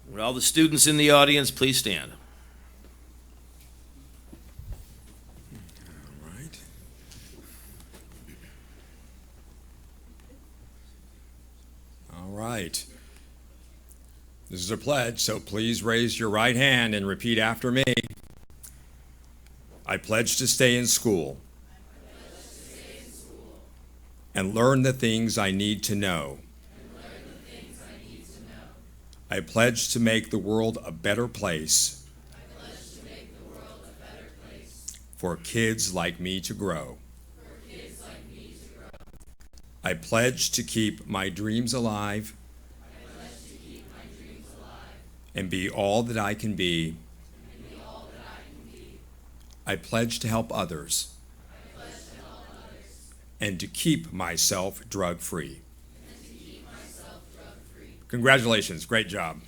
S12: Would all the students in the audience please stand?
S5: right. This is a pledge, so please raise your right hand and repeat after me. I pledge to stay in school and learn the things I need to know. I pledge to make the world a better place for kids like me to grow. I pledge to keep my dreams alive and be all that I can be. I pledge to help others and to keep myself drug-free. Congratulations, great job.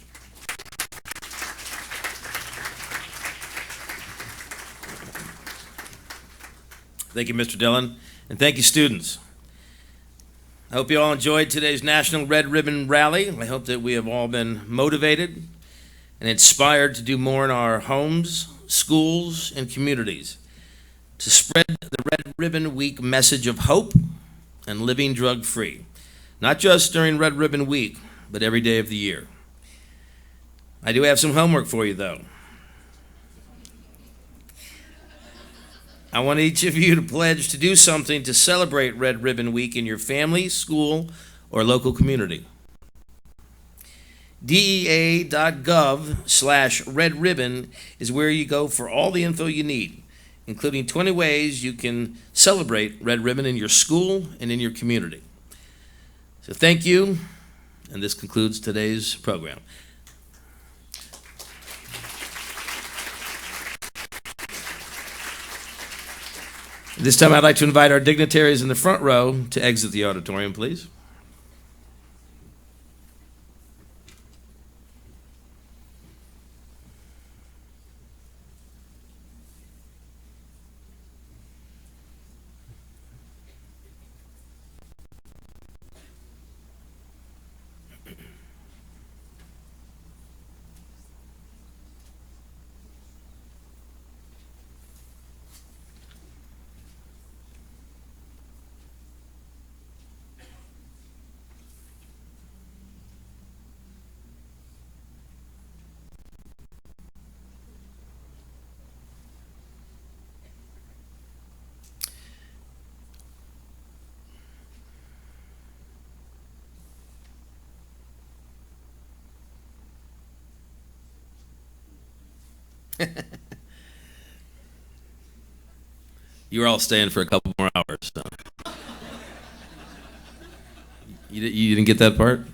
S12: Thank you, Mr. Dhillon, and thank you, students. I hope you all enjoyed today's National Red Ribbon Rally. I hope that we have all been motivated and inspired to do more in our homes, schools, and communities to spread the Red Ribbon Week message of hope and living drug-free, not just during Red Ribbon Week, but every day of the year. I do have some homework for you, though. I want each of you to pledge to do something to celebrate Red Ribbon Week in your family, school, or local community. DEA.gov/Red Ribbon is where you go for all the info you need, including 20 ways you can celebrate Red Ribbon in your school and in your community. So thank you, and this concludes today's program. This time I'd like to invite our dignitaries in the front row to exit the auditorium, please. You were all staying for a couple more hours. So. You didn't get that part?